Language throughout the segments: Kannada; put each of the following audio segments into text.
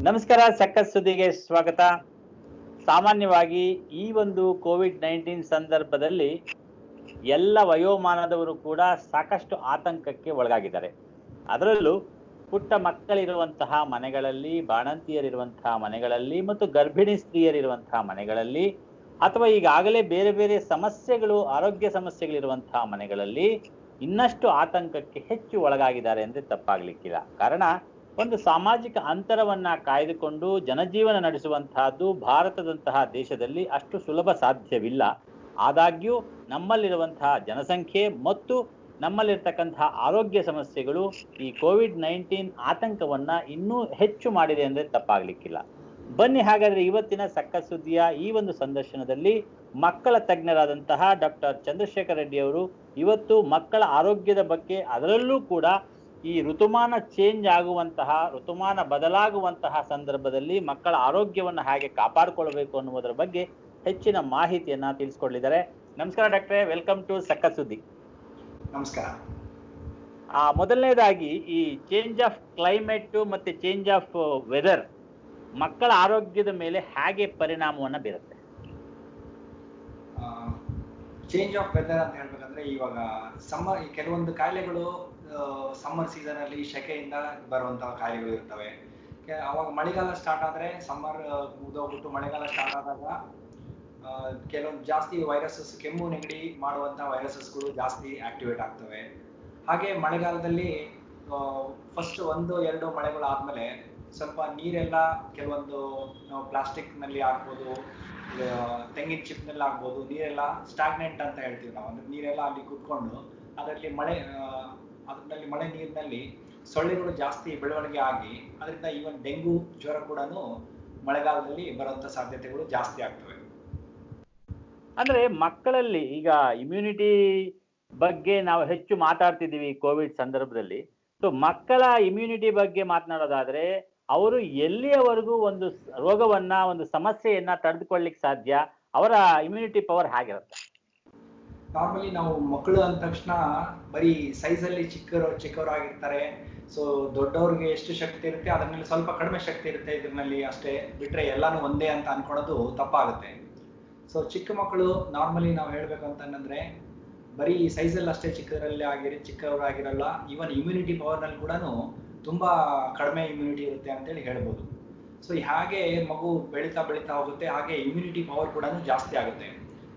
ನಮಸ್ಕಾರ. ಸಕ್ಕತ್ ಸುದ್ದಿಗೆ ಸ್ವಾಗತ. ಸಾಮಾನ್ಯವಾಗಿ ಈ ಒಂದು ಕೋವಿಡ್-19 ಸಂದರ್ಭದಲ್ಲಿ ಎಲ್ಲ ವಯೋಮಾನದವರು ಕೂಡ ಸಾಕಷ್ಟು ಆತಂಕಕ್ಕೆ ಒಳಗಾಗಿದ್ದಾರೆ. ಅದರಲ್ಲೂ ಪುಟ್ಟ ಮಕ್ಕಳಿರುವಂತಹ ಮನೆಗಳಲ್ಲಿ, ಬಾಣಂತಿಯರಿರುವಂತಹ ಮನೆಗಳಲ್ಲಿ ಮತ್ತು ಗರ್ಭಿಣಿ ಸ್ತ್ರೀಯರಿರುವಂತಹ ಮನೆಗಳಲ್ಲಿ ಅಥವಾ ಈಗಾಗಲೇ ಬೇರೆ ಬೇರೆ ಸಮಸ್ಯೆಗಳು, ಆರೋಗ್ಯ ಸಮಸ್ಯೆಗಳಿರುವಂತಹ ಮನೆಗಳಲ್ಲಿ ಇನ್ನಷ್ಟು ಆತಂಕಕ್ಕೆ ಹೆಚ್ಚು ಒಳಗಾಗಿದ್ದಾರೆ ಅಂದ್ರೆ ತಪ್ಪಾಗ್ಲಿಕ್ಕಿಲ್ಲ. ಕಾರಣ, ಒಂದು ಸಾಮಾಜಿಕ ಅಂತರವನ್ನ ಕಾಯ್ದುಕೊಂಡು ಜನಜೀವನ ನಡೆಸುವಂತಹದ್ದು ಭಾರತದಂತಹ ದೇಶದಲ್ಲಿ ಅಷ್ಟು ಸುಲಭ ಸಾಧ್ಯವಿಲ್ಲ. ಆದಾಗ್ಯೂ ನಮ್ಮಲ್ಲಿರುವಂತಹ ಜನಸಂಖ್ಯೆ ಮತ್ತು ನಮ್ಮಲ್ಲಿರ್ತಕ್ಕಂತಹ ಆರೋಗ್ಯ ಸಮಸ್ಯೆಗಳು ಈ ಕೋವಿಡ್-19 ಆತಂಕವನ್ನ ಇನ್ನೂ ಹೆಚ್ಚು ಮಾಡಿದೆ ಅಂದ್ರೆ ತಪ್ಪಾಗ್ಲಿಕ್ಕಿಲ್ಲ. ಬನ್ನಿ ಹಾಗಾದ್ರೆ ಇವತ್ತಿನ ಸಕ್ಕತ್ ಸುದ್ದಿಯ ಈ ಒಂದು ಸಂದರ್ಶನದಲ್ಲಿ ಮಕ್ಕಳ ತಜ್ಞರಾದಂತಹ ಡಾಕ್ಟರ್ ಚಂದ್ರಶೇಖರ್ ರೆಡ್ಡಿ ಅವರು ಇವತ್ತು ಮಕ್ಕಳ ಆರೋಗ್ಯದ ಬಗ್ಗೆ, ಅದರಲ್ಲೂ ಕೂಡ ಈ ಋತುಮಾನ ಚೇಂಜ್ ಆಗುವಂತಹ, ಋತುಮಾನ ಬದಲಾಗುವಂತಹ ಸಂದರ್ಭದಲ್ಲಿ ಮಕ್ಕಳ ಆರೋಗ್ಯವನ್ನು ಹೇಗೆ ಕಾಪಾಡಿಕೊಳ್ಳಬೇಕು ಅನ್ನುವುದರ ಬಗ್ಗೆ ಹೆಚ್ಚಿನ ಮಾಹಿತಿಯನ್ನ ತಿಳಿಸ್ಕೊಡ್ಲಿದ್ದಾರೆ. ನಮಸ್ಕಾರ ಡಾಕ್ಟ್ರೇ, ವೆಲ್ಕಮ್ ಟು ಸಕ್ಕತ್ ಸುದ್ದಿ. ನಮಸ್ಕಾರ. ಮೊದಲನೇದಾಗಿ ಈ ಚೇಂಜ್ ಆಫ್ ಕ್ಲೈಮೇಟ್ ಮತ್ತೆ ಚೇಂಜ್ ಆಫ್ ವೆದರ್ ಮಕ್ಕಳ ಆರೋಗ್ಯದ ಮೇಲೆ ಹೇಗೆ ಪರಿಣಾಮವನ್ನ ಬೀರುತ್ತೆ? ಚೇಂಜ್ ಆಫ್ ವೆದರ್ ಅಂತ ಹೇಳ್ಬೇಕಂದ್ರೆ, ಇವಾಗ ಸಮ್ಮರ್, ಕೆಲವೊಂದು ಕಾಯಿಲೆಗಳು ಸಮ್ಮರ್ ಸೀಸನ್ ಅಲ್ಲಿ ಶೆಕೆಯಿಂದ ಬರುವಂತಹ ಕಾಯಿಲೆಗಳು ಇರ್ತವೆ. ಅವಾಗ ಮಳೆಗಾಲ ಸ್ಟಾರ್ಟ್ ಆದ್ರೆ, ಸಮ್ಮರ್ ಮುಗಿದೋಗ್ಬಿಟ್ಟು ಮಳೆಗಾಲ ಸ್ಟಾರ್ಟ್ ಆದಾಗ ಕೆಲವೊಂದು ಜಾಸ್ತಿ ವೈರಸಸ್, ಕೆಮ್ಮು ನೆಗಡಿ ಮಾಡುವಂತಹ ವೈರಸಸ್ಗಳು ಜಾಸ್ತಿ ಆಕ್ಟಿವೇಟ್ ಆಗ್ತವೆ. ಹಾಗೆ ಮಳೆಗಾಲದಲ್ಲಿ ಫಸ್ಟ್ 1-2 ಮಳೆಗಳು ಆದ್ಮೇಲೆ ಸ್ವಲ್ಪ ನೀರೆಲ್ಲ ಕೆಲವೊಂದು ಪ್ಲಾಸ್ಟಿಕ್ ನಲ್ಲಿ ಆಗ್ಬೋದು, ತೆಂಗಿನ ಚಿಪ್ ನಲ್ಲಿ ಆಗ್ಬೋದು, ನೀರೆಲ್ಲ ಸ್ಟಾಗ್ನೆಂಟ್ ಅಂತ ಹೇಳ್ತೀವಿ ನಾವು. ಅಂದ್ರೆ ನೀರೆಲ್ಲ ಅಲ್ಲಿ ಕುತ್ಕೊಂಡು ಅದರಲ್ಲಿ ಮಳೆ ನೀರಿನಲ್ಲಿ ಸೊಳ್ಳೆಗಳು ಜಾಸ್ತಿ ಬೆಳವಣಿಗೆ ಆಗಿ ಅದರಿಂದ ಈವನ್ ಡೆಂಗು ಜ್ವರ ಕೂಡ ಮಳೆಗಾಲದಲ್ಲಿ ಬರುವಂತ ಸಾಧ್ಯತೆಗಳು ಜಾಸ್ತಿ ಆಗ್ತವೆ. ಅಂದ್ರೆ ಮಕ್ಕಳಲ್ಲಿ ಈಗ ಇಮ್ಯುನಿಟಿ ಬಗ್ಗೆ ನಾವು ಹೆಚ್ಚು ಮಾತಾಡ್ತಿದ್ದೀವಿ ಕೋವಿಡ್ ಸಂದರ್ಭದಲ್ಲಿ. ಸೊ ಮಕ್ಕಳ ಇಮ್ಯುನಿಟಿ ಬಗ್ಗೆ ಮಾತನಾಡೋದಾದ್ರೆ, ಅವರು ಎಲ್ಲಿಯವರೆಗೂ ಒಂದು ರೋಗವನ್ನ, ಒಂದು ಸಮಸ್ಯೆಯನ್ನ ತಡೆದುಕೊಳ್ಳಿಕ್ಕೆ ಸಾಧ್ಯ? ಅವರ ಇಮ್ಯುನಿಟಿ ಪವರ್ ಹೇಗಿರುತ್ತೆ? ನಾರ್ಮಲಿ ನಾವು ಮಕ್ಕಳು ಅಂದ ತಕ್ಷಣ ಬರೀ ಸೈಜ್ ಅಲ್ಲಿ ಚಿಕ್ಕವರಾಗಿರ್ತಾರೆ. ಸೊ ದೊಡ್ಡವ್ರಿಗೆ ಎಷ್ಟು ಶಕ್ತಿ ಇರುತ್ತೆ ಅದ್ರಲ್ಲಿ ಸ್ವಲ್ಪ ಕಡಿಮೆ ಶಕ್ತಿ ಇರುತ್ತೆ ಇದ್ರಲ್ಲಿ ಅಷ್ಟೇ, ಬಿಟ್ರೆ ಎಲ್ಲಾನು ಒಂದೇ ಅಂತ ಅನ್ಕೊಳ್ಳೋದು ತಪ್ಪಾಗುತ್ತೆ. ಸೊ ಚಿಕ್ಕ ಮಕ್ಕಳು ನಾರ್ಮಲಿ ನಾವು ಹೇಳ್ಬೇಕು ಅಂತಂದ್ರೆ ಬರೀ ಸೈಜ್ ಅಲ್ಲಿ ಅಷ್ಟೇ ಚಿಕ್ಕವರಾಗಿರಲ್ಲ. ಈವನ್ ಇಮ್ಯುನಿಟಿ ಪವರ್ ನಲ್ಲಿ ಕೂಡ ತುಂಬಾ ಕಡಿಮೆ ಇಮ್ಯುನಿಟಿ ಇರುತ್ತೆ ಅಂತೇಳಿ ಹೇಳ್ಬೋದು. ಸೊ ಹಾಗೆ ಮಗು ಬೆಳೀತಾ ಹೋಗುತ್ತೆ, ಹಾಗೆ ಇಮ್ಯುನಿಟಿ ಪವರ್ ಕೂಡ ಜಾಸ್ತಿ ಆಗುತ್ತೆ.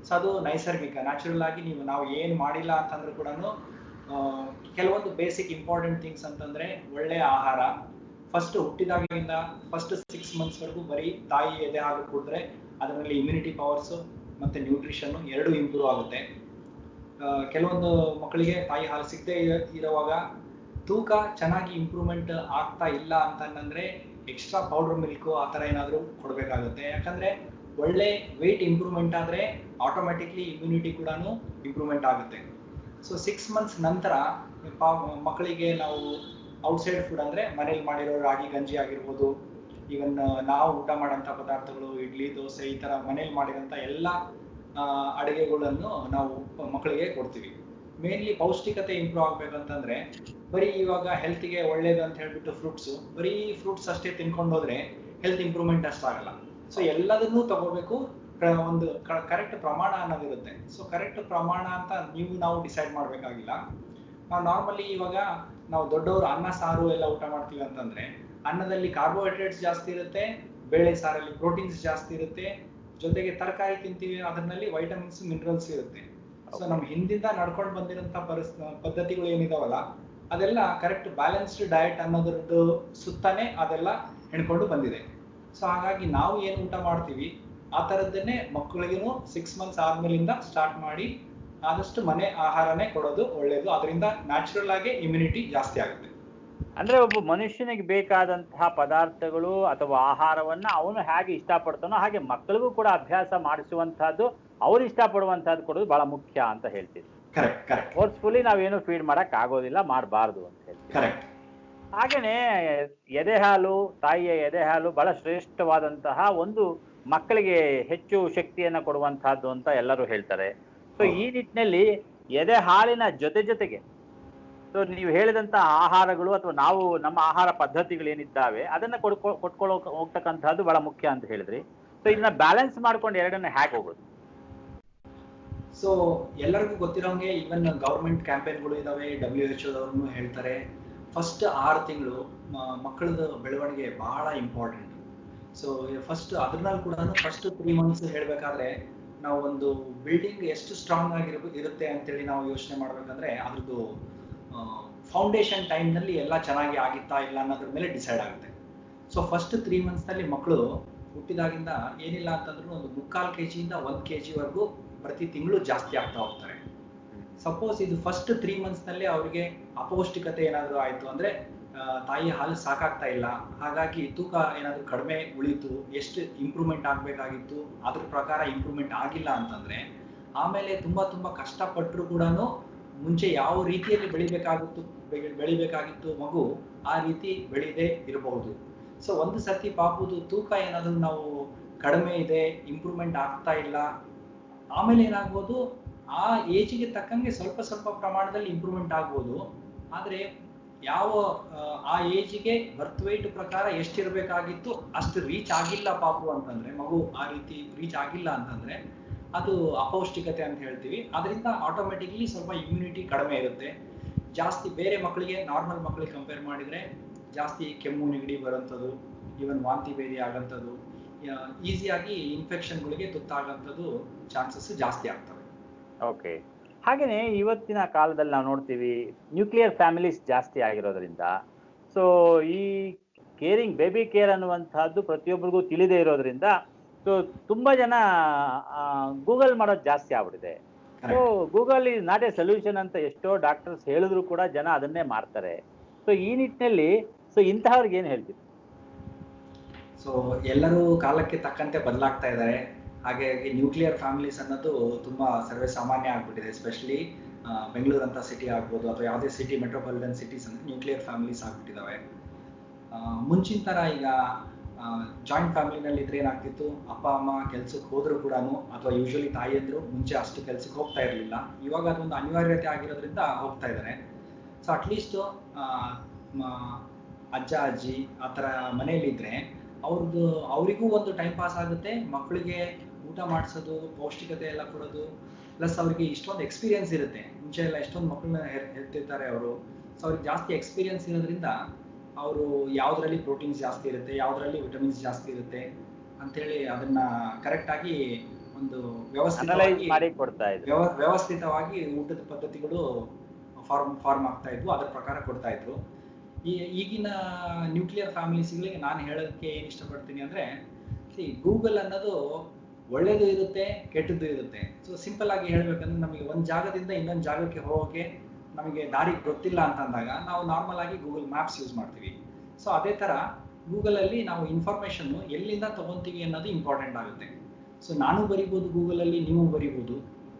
ಸೊ ಅದು ನೈಸರ್ಗಿಕ, ನ್ಯಾಚುರಲ್ ಆಗಿ ನಾವು ಏನು ಮಾಡಿಲ್ಲ ಅಂತಂದ್ರೂ ಕೂಡ ಕೆಲವೊಂದು ಬೇಸಿಕ್ ಇಂಪಾರ್ಟೆಂಟ್ ಥಿಂಗ್ಸ್ ಅಂತಂದ್ರೆ ಒಳ್ಳೆ ಆಹಾರ. ಫಸ್ಟ್ ಹುಟ್ಟಿದಾಗಿಂದ ಫಸ್ಟ್ 6 months ವರೆಗೂ ಬರೀ ತಾಯಿ ಎದೆ ಹಾಲು ಕುಡಿದ್ರೆ ಅದರಲ್ಲಿ ಇಮ್ಯುನಿಟಿ ಪವರ್ಸ್ ಮತ್ತೆ ನ್ಯೂಟ್ರಿಷನ್ ಎರಡೂ ಇಂಪ್ರೂವ್ ಆಗುತ್ತೆ. ಕೆಲವೊಂದು ಮಕ್ಕಳಿಗೆ ತಾಯಿ ಹಾಲು ಸಿಗದೆ ಇರುವಾಗ ತೂಕ ಚೆನ್ನಾಗಿ ಇಂಪ್ರೂವ್ಮೆಂಟ್ ಆಗ್ತಾ ಇಲ್ಲ ಅಂತಂದ್ರೆ ಎಕ್ಸ್ಟ್ರಾ ಪೌಡರ್ ಮಿಲ್ಕ್ ಆ ಥರ ಏನಾದರೂ ಕೊಡಬೇಕಾಗುತ್ತೆ. ಯಾಕಂದ್ರೆ ಒಳ್ಳೆ ವೆಯ್ಟ್ ಇಂಪ್ರೂವ್ಮೆಂಟ್ ಆದ್ರೆ ಆಟೋಮೆಟಿಕ್ಲಿ ಇಮ್ಯುನಿಟಿ ಕೂಡ ಇಂಪ್ರೂವ್ಮೆಂಟ್ ಆಗುತ್ತೆ. ಸೊ 6 months ನಂತರ ಮಕ್ಕಳಿಗೆ ನಾವು ಔಟ್ಸೈಡ್ ಫುಡ್ ಅಂದ್ರೆ ಮನೇಲಿ ಮಾಡಿರೋ ರಾಗಿ ಗಂಜಿ ಆಗಿರ್ಬೋದು, ಈವನ್ ನಾವು ಊಟ ಮಾಡೋಂಥ ಪದಾರ್ಥಗಳು, ಇಡ್ಲಿ, ದೋಸೆ, ಈ ತರ ಮನೇಲಿ ಮಾಡಿರೋಂಥ ಎಲ್ಲ ಅಡುಗೆಗಳನ್ನು ನಾವು ಮಕ್ಕಳಿಗೆ ಕೊಡ್ತೀವಿ. ಮೇನ್ಲಿ ಪೌಷ್ಟಿಕತೆ ಇಂಪ್ರೂವ್ ಆಗ್ಬೇಕಂತಂದ್ರೆ ಬರೀ ಇವಾಗ ಹೆಲ್ತ್ಗೆ ಒಳ್ಳೇದು ಅಂತ ಹೇಳ್ಬಿಟ್ಟು ಬರೀ ಫ್ರೂಟ್ಸ್ ಅಷ್ಟೇ ತಿನ್ಕೊಂಡು ಹೋದ್ರೆ ಹೆಲ್ತ್ ಇಂಪ್ರೂವ್ಮೆಂಟ್ ಅಷ್ಟಾಗಲ್ಲ. ಸೊ ಎಲ್ಲದನ್ನೂ ತಗೋಬೇಕು, ಒಂದು ಕರೆಕ್ಟ್ ಪ್ರಮಾಣ ಅನ್ನೋದಿರುತ್ತೆ. ಸೊ ಕರೆಕ್ಟ್ ಪ್ರಮಾಣ ಅಂತ ನಾವು ಡಿಸೈಡ್ ಮಾಡ್ಬೇಕಾಗಿಲ್ಲ. ನಾವು ನಾರ್ಮಲಿ ಇವಾಗ ನಾವು ದೊಡ್ಡವರು ಅನ್ನ ಸಾರು ಎಲ್ಲ ಊಟ ಮಾಡ್ತೀವಿ ಅಂತಂದ್ರೆ ಅನ್ನದಲ್ಲಿ ಕಾರ್ಬೋಹೈಡ್ರೇಟ್ಸ್ ಜಾಸ್ತಿ ಇರುತ್ತೆ, ಬೇಳೆ ಸಾರಲ್ಲಿ ಪ್ರೋಟೀನ್ಸ್ ಜಾಸ್ತಿ ಇರುತ್ತೆ, ಜೊತೆಗೆ ತರಕಾರಿ ತಿಂತೀವಿ ಅದರಲ್ಲಿ ವೈಟಮಿನ್ಸ್, ಮಿನರಲ್ಸ್ ಇರುತ್ತೆ. ಸೊ ನಮ್ ಹಿಂದಿಂದ ನಡ್ಕೊಂಡು ಬಂದಿರೋಂಥ ಪದ್ಧತಿಗಳು ಏನಿದಾವಲ್ಲ ಅದೆಲ್ಲ ಕರೆಕ್ಟ್ ಬ್ಯಾಲೆನ್ಸ್ಡ್ ಡಯಟ್ ಅನ್ನೋದ್ರದ್ದು ಸುತ್ತಾನೆ ಅದೆಲ್ಲ ಹೆಣ್ಕೊಂಡು ಬಂದಿದೆ. ಸೊ ಹಾಗಾಗಿ ನಾವು ಏನು ಊಟ ಮಾಡ್ತೀವಿ ಆ ಥರದ್ದನ್ನೇ ಮಕ್ಕಳಿಗೂ 6 months ಆದ್ಮೇಲಿಂದ ಸ್ಟಾರ್ಟ್ ಮಾಡಿ ಆದಷ್ಟು ಮನೆ ಆಹಾರನೇ ಕೊಡೋದು ಒಳ್ಳೇದು. ಅದರಿಂದ ನ್ಯಾಚುರಲ್ ಆಗಿ ಇಮ್ಯುನಿಟಿ ಜಾಸ್ತಿ ಆಗುತ್ತೆ. ಅಂದ್ರೆ ಒಬ್ಬ ಮನುಷ್ಯನಿಗೆ ಬೇಕಾದಂತಹ ಪದಾರ್ಥಗಳು ಅಥವಾ ಆಹಾರವನ್ನ ಅವನು ಹೇಗೆ ಇಷ್ಟಪಡ್ತಾನೋ ಹಾಗೆ ಮಕ್ಕಳಿಗೂ ಕೂಡ ಅಭ್ಯಾಸ ಮಾಡಿಸುವಂತಹದ್ದು, ಅವ್ರು ಇಷ್ಟಪಡುವಂತಹದ್ದು ಕೊಡೋದು ಬಹಳ ಮುಖ್ಯ ಅಂತ ಹೇಳ್ತೀವಿ. ಫೋರ್ಸ್ಫುಲಿ ನಾವೇನು ಫೀಡ್ ಮಾಡಕ್ ಆಗೋದಿಲ್ಲ, ಮಾಡಬಾರ್ದು ಅಂತ ಹೇಳ್ತೀವಿ. ಹಾಗೇನೆ ಎದೆಹಾಲು, ತಾಯಿಯ ಎದೆಹಾಲು ಬಹಳ ಶ್ರೇಷ್ಠವಾದಂತಹ ಒಂದು ಮಕ್ಕಳಿಗೆ ಹೆಚ್ಚು ಶಕ್ತಿಯನ್ನ ಕೊಡುವಂತಹದ್ದು ಅಂತ ಎಲ್ಲರೂ ಹೇಳ್ತಾರೆ. ಸೊ ಈ ನಿಟ್ಟಿನಲ್ಲಿ ಎದೆ ಹಾಲಿನ ಜೊತೆಗೆ ಸೊ ನೀವು ಹೇಳಿದಂತ ಆಹಾರಗಳು ಅಥವಾ ನಾವು ನಮ್ಮ ಆಹಾರ ಪದ್ಧತಿಗಳು ಏನಿದ್ದಾವೆ ಅದನ್ನ ಕೊಟ್ಕೊಳ್ಳೋ ಹೋಗ್ತಕ್ಕಂಥದ್ದು ಬಹಳ ಮುಖ್ಯ ಅಂತ ಹೇಳಿದ್ರಿ. ಸೊ ಇದನ್ನ ಬ್ಯಾಲೆನ್ಸ್ ಮಾಡ್ಕೊಂಡು ಎರಡನ್ನ ಹೇಗೆ ಹೋಗೋದು? ಸೊ ಎಲ್ಲರಿಗೂ ಗೊತ್ತಿರೋಂಗೆ ಈವನ್ ಗೌರ್ಮೆಂಟ್ ಕ್ಯಾಂಪೇನ್ಗಳು ಇದಾವೆ, WHO ದವ್ರು ಹೇಳ್ತಾರೆ ಫಸ್ಟ್ 6 ತಿಂಗಳು ಮಕ್ಕಳದ ಬೆಳವಣಿಗೆ ಬಹಳ ಇಂಪಾರ್ಟೆಂಟ್. ಸೊ ಫಸ್ಟ್ ಅದ್ರಲ್ಲಿ ಕೂಡ ಫಸ್ಟ್ 3 ಮಂತ್ಸ್ ಹೇಳ್ಬೇಕಾದ್ರೆ ನಾವು ಒಂದು ಬಿಲ್ಡಿಂಗ್ ಎಷ್ಟು ಸ್ಟ್ರಾಂಗ್ ಇರುತ್ತೆ ಅಂತೇಳಿ ನಾವು ಯೋಚನೆ ಮಾಡ್ಬೇಕಂದ್ರೆ ಅದ್ರದ್ದು ಫೌಂಡೇಶನ್ ಟೈಮ್ನಲ್ಲಿ ಎಲ್ಲ ಚೆನ್ನಾಗಿ ಆಗಿತ್ತಾ ಇಲ್ಲ ಅನ್ನೋದ್ರ ಮೇಲೆ ಡಿಸೈಡ್ ಆಗುತ್ತೆ. ಸೊ ಫಸ್ಟ್ 3 ಮಂತ್ಸ್ನಲ್ಲಿ ಮಕ್ಕಳು ಹುಟ್ಟಿದಾಗಿಂದ ಏನಿಲ್ಲ ಅಂತಂದ್ರೂ ಒಂದು 3/4 kg 1 kg ವರೆಗೂ ಪ್ರತಿ ತಿಂಗಳು ಜಾಸ್ತಿ ಆಗ್ತಾ ಹೋಗ್ತಾರೆ. ಸಪೋಸ್ ಇದು ಫಸ್ಟ್ 3 ಮಂತ್ಸ್ನಲ್ಲಿ ಅವರಿಗೆ ಅಪೌಷ್ಟಿಕತೆ ಏನಾದರೂ ಆಯಿತು ಅಂದರೆ ತಾಯಿ ಹಾಲು ಸಾಕಾಗ್ತಾ ಇಲ್ಲ, ಹಾಗಾಗಿ ತೂಕ ಏನಾದರೂ ಕಡಿಮೆ ಉಳಿತು, ಎಷ್ಟು ಇಂಪ್ರೂವ್ಮೆಂಟ್ ಆಗಬೇಕಾಗಿತ್ತು ಅದ್ರ ಪ್ರಕಾರ ಇಂಪ್ರೂವ್ಮೆಂಟ್ ಆಗಿಲ್ಲ ಅಂತಂದರೆ ಆಮೇಲೆ ತುಂಬ ಕಷ್ಟಪಟ್ಟರು ಕೂಡ ಮುಂಚೆ ಯಾವ ರೀತಿಯಲ್ಲಿ ಬೆಳಿಬೇಕಾಗಿತ್ತು ಮಗು ಆ ರೀತಿ ಬೆಳೀದೇ ಇರಬಹುದು. ಸೊ ಒಂದು ಸರ್ತಿ ಪಾಪುದು ತೂಕ ಏನಾದರೂ ನಾವು ಕಡಿಮೆ ಇದೆ, ಇಂಪ್ರೂವ್ಮೆಂಟ್ ಆಗ್ತಾ ಇಲ್ಲ, ಆಮೇಲೆ ಏನಾಗ್ಬೋದು ಆ ಏಜಿಗೆ ತಕ್ಕಂಗೆ ಸ್ವಲ್ಪ ಪ್ರಮಾಣದಲ್ಲಿ ಇಂಪ್ರೂವ್ಮೆಂಟ್ ಆಗ್ಬೋದು. ಆದರೆ ಯಾವ ಆ ಏಜಿಗೆ ಬರ್ತ್ ವೇಟ್ ಪ್ರಕಾರ ಎಷ್ಟಿರಬೇಕಾಗಿತ್ತು ಅಷ್ಟು ರೀಚ್ ಆಗಿಲ್ಲ ಪಾಪು ಅಂತಂದ್ರೆ, ಮಗು ಆ ರೀತಿ ರೀಚ್ ಆಗಿಲ್ಲ ಅಂತಂದ್ರೆ ಅದು ಅಪೌಷ್ಟಿಕತೆ ಅಂತ ಹೇಳ್ತೀವಿ. ಅದರಿಂದ ಆಟೋಮೆಟಿಕ್ಲಿ ಸ್ವಲ್ಪ ಇಮ್ಯುನಿಟಿ ಕಡಿಮೆ ಇರುತ್ತೆ. ಜಾಸ್ತಿ ಬೇರೆ ಮಕ್ಕಳಿಗೆ, ನಾರ್ಮಲ್ ಮಕ್ಕಳಿಗೆ ಕಂಪೇರ್ ಮಾಡಿದರೆ ಜಾಸ್ತಿ ಕೆಮ್ಮು ನೆಗಡಿ ಬರೋಂಥದ್ದು, ಈವನ್ ವಾಂತಿ ಭೇದಿ ಆಗೋಂಥದ್ದು, ಈಸಿಯಾಗಿ ಇನ್ಫೆಕ್ಷನ್ಗಳಿಗೆ ತುತ್ತಾಗೋಂಥದ್ದು ಚಾನ್ಸಸ್ ಜಾಸ್ತಿ ಆಗ್ತವೆ. ಓಕೆ. ಹಾಗೆಯೇ ಇವತ್ತಿನ ಕಾಲದಲ್ಲಿ ನಾವು ನೋಡ್ತೀವಿ ನ್ಯೂಕ್ಲಿಯರ್ ಫ್ಯಾಮಿಲೀಸ್ ಜಾಸ್ತಿ ಆಗಿರೋದ್ರಿಂದ ಸೊ ಈ ಬೇಬಿ ಕೇರ್ ಅನ್ನುವಂಥದ್ದು ಪ್ರತಿಯೊಬ್ಬರಿಗೂ ತಿಳಿದೇ ಇರೋದ್ರಿಂದ ಸೊ ತುಂಬಾ ಜನ ಗೂಗಲ್ ಮಾಡೋದು ಜಾಸ್ತಿ ಆಗ್ಬಿಟ್ಟಿದೆ. So Google is not A solution ಅಂತ ಎಷ್ಟೋ ಡಾಕ್ಟರ್ಸ್ ಹೇಳಿದ್ರು ಕೂಡ ಜನ ಅದನ್ನೇ ಮಾಡ್ತಾರೆ. ಸೊ ಈ ನಿಟ್ಟಿನಲ್ಲಿ ಸೊ ಇಂತಹವ್ರಿಗೆ ಏನು ಹೇಳ್ತೀವಿ? ಸೊ ಎಲ್ಲರೂ ಕಾಲಕ್ಕೆ ತಕ್ಕಂತೆ ಬದಲಾಗ್ತಾ ಇದ್ದಾರೆ. ಹಾಗಾಗಿ ನ್ಯೂಕ್ಲಿಯರ್ ಫ್ಯಾಮಿಲೀಸ್ ಅನ್ನೋದು ತುಂಬಾ ಸರ್ವೇ ಸಾಮಾನ್ಯ ಆಗ್ಬಿಟ್ಟಿದೆ. ಎಸ್ಪೆಷಲಿ ಬೆಂಗಳೂರು ಅಂತ ಸಿಟಿ ಆಗ್ಬೋದು ಅಥವಾ ಯಾವುದೇ ಸಿಟಿ, ಮೆಟ್ರೋಪಾಲಿಟನ್ ಸಿಟೀಸ್ ಅಂದ್ರೆ ನ್ಯೂಕ್ಲಿಯರ್ ಫ್ಯಾಮಿಲೀಸ್ ಆಗ್ಬಿಟ್ಟಿದ್ದಾವೆ. ಮುಂಚಿನ ಥರ ಈಗ ಜಾಯಿಂಟ್ ಫ್ಯಾಮಿಲಿನಲ್ಲಿ ಇದ್ರೆ ಏನಾಗ್ತಿತ್ತು, ಅಪ್ಪ ಅಮ್ಮ ಕೆಲ್ಸಕ್ಕೆ ಹೋದ್ರು ಕೂಡ ಅಥವಾ ಯೂಶಲಿ ತಾಯಿಯಂದ್ರು ಮುಂಚೆ ಅಷ್ಟು ಕೆಲ್ಸಕ್ಕೆ ಹೋಗ್ತಾ ಇರಲಿಲ್ಲ. ಇವಾಗ ಅದೊಂದು ಅನಿವಾರ್ಯತೆ ಆಗಿರೋದ್ರಿಂದ ಹೋಗ್ತಾ ಇದ್ದಾರೆ. ಸೊ ಅಟ್ಲೀಸ್ಟ್ ಅಜ್ಜ ಅಜ್ಜಿ ಆ ಥರ ಮನೆಯಲ್ಲಿದ್ದರೆ ಅವರಿಗೂ ಒಂದು ಟೈಮ್ ಪಾಸ್ ಆಗುತ್ತೆ, ಮಕ್ಕಳಿಗೆ ಊಟ ಮಾಡಿಸೋದು, ಪೌಷ್ಟಿಕತೆ ಎಲ್ಲ ಕೊಡೋದು, ಪ್ಲಸ್ ಅವ್ರಿಗೆ ಇಷ್ಟೊಂದು ಎಕ್ಸ್ಪೀರಿಯನ್ಸ್ ಇರುತ್ತೆ. ಮುಂಚೆ ಎಲ್ಲ ಎಷ್ಟೊಂದು ಮಕ್ಕಳನ್ನ ಹೆರ್ತಿರ್ತಾರೆ ಅವರು. ಸೊ ಅವ್ರಿಗೆ ಜಾಸ್ತಿ ಎಕ್ಸ್ಪೀರಿಯನ್ಸ್ ಇರೋದ್ರಿಂದ ಅವರು ಯಾವುದರಲ್ಲಿ ಪ್ರೋಟೀನ್ಸ್ ಜಾಸ್ತಿ ಇರುತ್ತೆ, ಯಾವುದರಲ್ಲಿ ವಿಟಮಿನ್ಸ್ ಜಾಸ್ತಿ ಇರುತ್ತೆ ಅಂಥೇಳಿ ಅದನ್ನ ಕರೆಕ್ಟಾಗಿ ಒಂದು ವ್ಯವಸ್ಥಿತವಾಗಿ ಊಟದ ಪದ್ಧತಿಗಳು ಫಾರ್ಮ್ ಆಗ್ತಾ ಇದ್ವು, ಅದರ ಪ್ರಕಾರ ಕೊಡ್ತಾ ಇದ್ರು. ಈಗಿನ ನ್ಯೂಕ್ಲಿಯರ್ ಫ್ಯಾಮಿಲೀಸ್ಗಳಿಗೆ ನಾನು ಹೇಳೋದಕ್ಕೆ ಏನು ಇಷ್ಟಪಡ್ತೀನಿ ಅಂದರೆ, ಗೂಗಲ್ ಅನ್ನೋದು ಒಳ್ಳೇದು ಇರುತ್ತೆ, ಕೆಟ್ಟದ್ದು ಇರುತ್ತೆ. ಸೊ ಸಿಂಪಲ್ ಆಗಿ ಹೇಳ್ಬೇಕಂದ್ರೆ ನಮಗೆ ಒಂದು ಜಾಗದಿಂದ ಇನ್ನೊಂದು ಜಾಗಕ್ಕೆ ಹೋಗೋಕ್ಕೆ ನಮಗೆ ದಾರಿ ಗೊತ್ತಿಲ್ಲ ಅಂತಂದಾಗ ನಾವು ನಾರ್ಮಲ್ ಆಗಿ ಗೂಗಲ್ ಮ್ಯಾಪ್ಸ್ ಯೂಸ್ ಮಾಡ್ತೀವಿ. ಸೊ ಅದೇ ಥರ ಗೂಗಲಲ್ಲಿ ನಾವು ಇನ್ಫಾರ್ಮೇಷನ್ನು ಎಲ್ಲಿಂದ ತೊಗೊತೀವಿ ಅನ್ನೋದು ಇಂಪಾರ್ಟೆಂಟ್ ಆಗುತ್ತೆ. ಸೊ ನಾನು ಬರಿಬೋದು ಗೂಗಲಲ್ಲಿ, ನೀವು ಬರಿಬೋದು.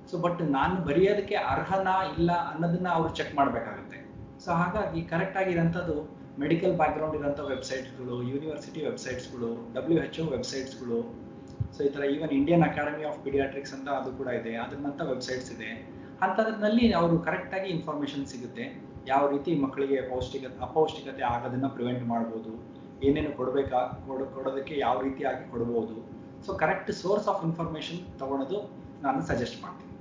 ಸೊ ಬಟ್ ನಾನು ಬರೆಯೋದಕ್ಕೆ ಅರ್ಹನಾ ಇಲ್ಲ ಅನ್ನೋದನ್ನ ಅವರು ಚೆಕ್ ಮಾಡಬೇಕಾಗುತ್ತೆ. ಸೊ ಹಾಗಾಗಿ ಕರೆಕ್ಟಾಗಿರೋಂಥದ್ದು ಮೆಡಿಕಲ್ ಬ್ಯಾಕ್ಗ್ರೌಂಡ್ ಇರೋಂಥ ವೆಬ್ಸೈಟ್ಸ್ಗಳು, ಯೂನಿವರ್ಸಿಟಿ ವೆಬ್ಸೈಟ್ಸ್ಗಳು, WHO ವೆಬ್ಸೈಟ್ಸ್ಗಳು, ಸೊ ಈ ಥರ even Indian academy of paediatrics ಅಂತ ಅದು ಕೂಡ ಇದೆ, ಅದನ್ನಂಥ ವೆಬ್ಸೈಟ್ಸ್ ಇದೆ. ಅಂಥದ್ರಲ್ಲಿ ಅವರು ಕರೆಕ್ಟಾಗಿ ಇನ್ಫಾರ್ಮೇಷನ್ ಸಿಗುತ್ತೆ. ಯಾವ ರೀತಿ ಮಕ್ಕಳಿಗೆ ಅಪೌಷ್ಟಿಕತೆ ಆಗೋದನ್ನು ಪ್ರಿವೆಂಟ್ ಮಾಡ್ಬೋದು, ಏನೇನು ಕೊಡೋದಕ್ಕೆ ಯಾವ ರೀತಿಯಾಗಿ ಕೊಡ್ಬೋದು. So correct source of information ತಗೊಳೋದು ನಾನು ಸಜೆಸ್ಟ್ ಮಾಡ್ತೀನಿ.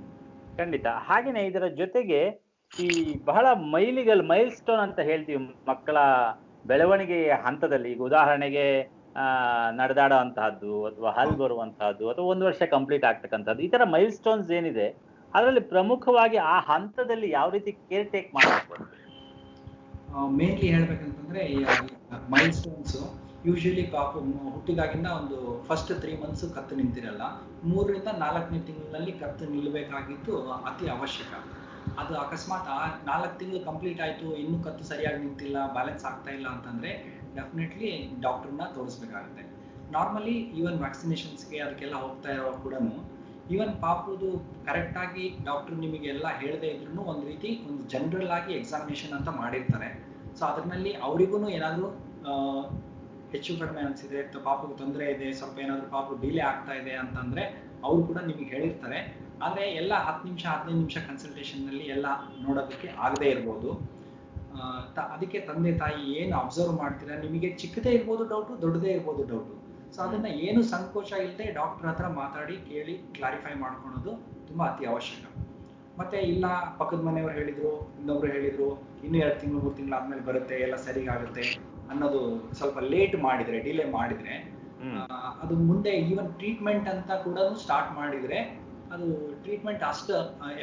ಖಂಡಿತ. ಹಾಗೆಯೇ ಇದರ ಜೊತೆಗೆ ಈ ಬಹಳ ಮೈಲ್ ಸ್ಟೋನ್ ಅಂತ ಹೇಳ್ತೀವಿ ಮಕ್ಕಳ ಬೆಳವಣಿಗೆಯ ಹಂತದಲ್ಲಿ. ಈಗ ಉದಾಹರಣೆಗೆ ನಡೆದಾಡೋ ಅಂತಹದ್ದು ಅಥವಾ ಹಲ್ ಬರುವಂತಹದ್ದು ಅಥವಾ 1 ವರ್ಷ ಕಂಪ್ಲೀಟ್ ಆಗ್ತಕ್ಕಂಥದ್ದು, ಈ ತರ ಮೈಲ್ ಸ್ಟೋನ್ಸ್ ಏನಿದೆ ಅದರಲ್ಲಿ ಪ್ರಮುಖವಾಗಿ ಆ ಹಂತದಲ್ಲಿ ಯಾವ ರೀತಿ ಕೇರ್ ಟೇಕ್ ಮಾಡಬೇಕು? ಮೇನ್ಲಿ ಹೇಳ್ಬೇಕಂತಂದ್ರೆ ಈ ಮೈಲ್ ಸ್ಟೋನ್ಸ್ ಯೂಶಲಿ ಹುಟ್ಟಿದಾಗಿಂದ ಒಂದು ಫಸ್ಟ್ 3 ಮಂತ್ಸ್ ಕತ್ತು ನಿಂತಿರಲ್ಲ, 3 ರಿಂದ 4ನೇ ತಿಂಗಳಿನಲ್ಲಿ ಕತ್ತು ನಿಲ್ಲಬೇಕಾಗಿದ್ದು ಅತಿ ಅವಶ್ಯಕ. ಅದು ಅಕಸ್ಮಾತ್ 4 ತಿಂಗಳು ಕಂಪ್ಲೀಟ್ ಆಯಿತು, ಇನ್ನೂ ಕತ್ತು ಸರಿಯಾಗಿ ನಿಂತಿಲ್ಲ, ಬ್ಯಾಲೆನ್ಸ್ ಆಗ್ತಾ ಇಲ್ಲ ಅಂತಂದರೆ ಡೆಫಿನೆಟ್ಲಿ ಡಾಕ್ಟ್ರನ್ನ ತೋರಿಸ್ಬೇಕಾಗುತ್ತೆ. ನಾರ್ಮಲಿ ಈವನ್ ವ್ಯಾಕ್ಸಿನೇಷನ್ಸ್ಗೆ ಅದಕ್ಕೆಲ್ಲ ಹೋಗ್ತಾ ಇರೋ ಕೂಡ ಈವನ್ ಪಾಪುದು ಕರೆಕ್ಟಾಗಿ ಡಾಕ್ಟ್ರು ನಿಮಗೆಲ್ಲ ಹೇಳದೇ ಇದ್ರೂ ಒಂದು ರೀತಿ ಒಂದು ಜನರಲ್ ಆಗಿ ಎಕ್ಸಾಮಿನೇಷನ್ ಅಂತ ಮಾಡಿರ್ತಾರೆ. ಸೊ ಅದರಲ್ಲಿ ಅವರಿಗೂ ಏನಾದರೂ ಹೆಚ್ಚು ಕಡಿಮೆ ಅನಿಸಿದೆ, ಪಾಪುಗೆ ತೊಂದರೆ ಇದೆ, ಸ್ವಲ್ಪ ಏನಾದರೂ ಪಾಪು ಡಿಲೇ ಆಗ್ತಾ ಇದೆ ಅಂತಂದರೆ ಅವರು ಕೂಡ ನಿಮಗೆ ಹೇಳಿರ್ತಾರೆ. ಆದರೆ ಎಲ್ಲ 10 ನಿಮಿಷ 15 ನಿಮಿಷ ಕನ್ಸಲ್ಟೇಷನ್ನಲ್ಲಿ ಎಲ್ಲ ನೋಡೋದಕ್ಕೆ ಆಗದೇ ಇರ್ಬೋದು. ಅದಕ್ಕೆ ತಂದೆ ತಾಯಿ ಏನು ಅಬ್ಸರ್ವ್ ಮಾಡ್ತೀರಾ, ನಿಮಗೆ ಚಿಕ್ಕದೇ ಇರ್ಬೋದು ಡೌಟು, ದೊಡ್ಡದೇ ಇರ್ಬೋದು ಡೌಟು. ಸೊ ಅದನ್ನ ಏನು ಸಂಕೋಚ ಇಲ್ಲದೆ ಡಾಕ್ಟರ್ ಹತ್ರ ಮಾತಾಡಿ ಕೇಳಿ ಕ್ಲಾರಿಫೈ ಮಾಡ್ಕೊಳೋದು ತುಂಬಾ ಅತಿ ಅವಶ್ಯಕ. ಮತ್ತೆ ಇಲ್ಲ ಪಕ್ಕದ ಮನೆಯವ್ರು ಹೇಳಿದ್ರು, ಇನ್ನೊಬ್ರು ಹೇಳಿದ್ರು, ಇನ್ನು 2 ತಿಂಗಳು 3 ತಿಂಗಳು ಆದ್ಮೇಲೆ ಬರುತ್ತೆ, ಎಲ್ಲ ಸರಿಗಾಗುತ್ತೆ ಅನ್ನೋದು ಸ್ವಲ್ಪ ಲೇಟ್ ಮಾಡಿದ್ರೆ, ಡಿಲೇ ಮಾಡಿದ್ರೆ, ಅದು ಮುಂದೆ ಈವನ್ ಟ್ರೀಟ್ಮೆಂಟ್ ಅಂತ ಕೂಡ ಸ್ಟಾರ್ಟ್ ಮಾಡಿದ್ರೆ ಅದು ಟ್ರೀಟ್ಮೆಂಟ್ ಅಷ್ಟು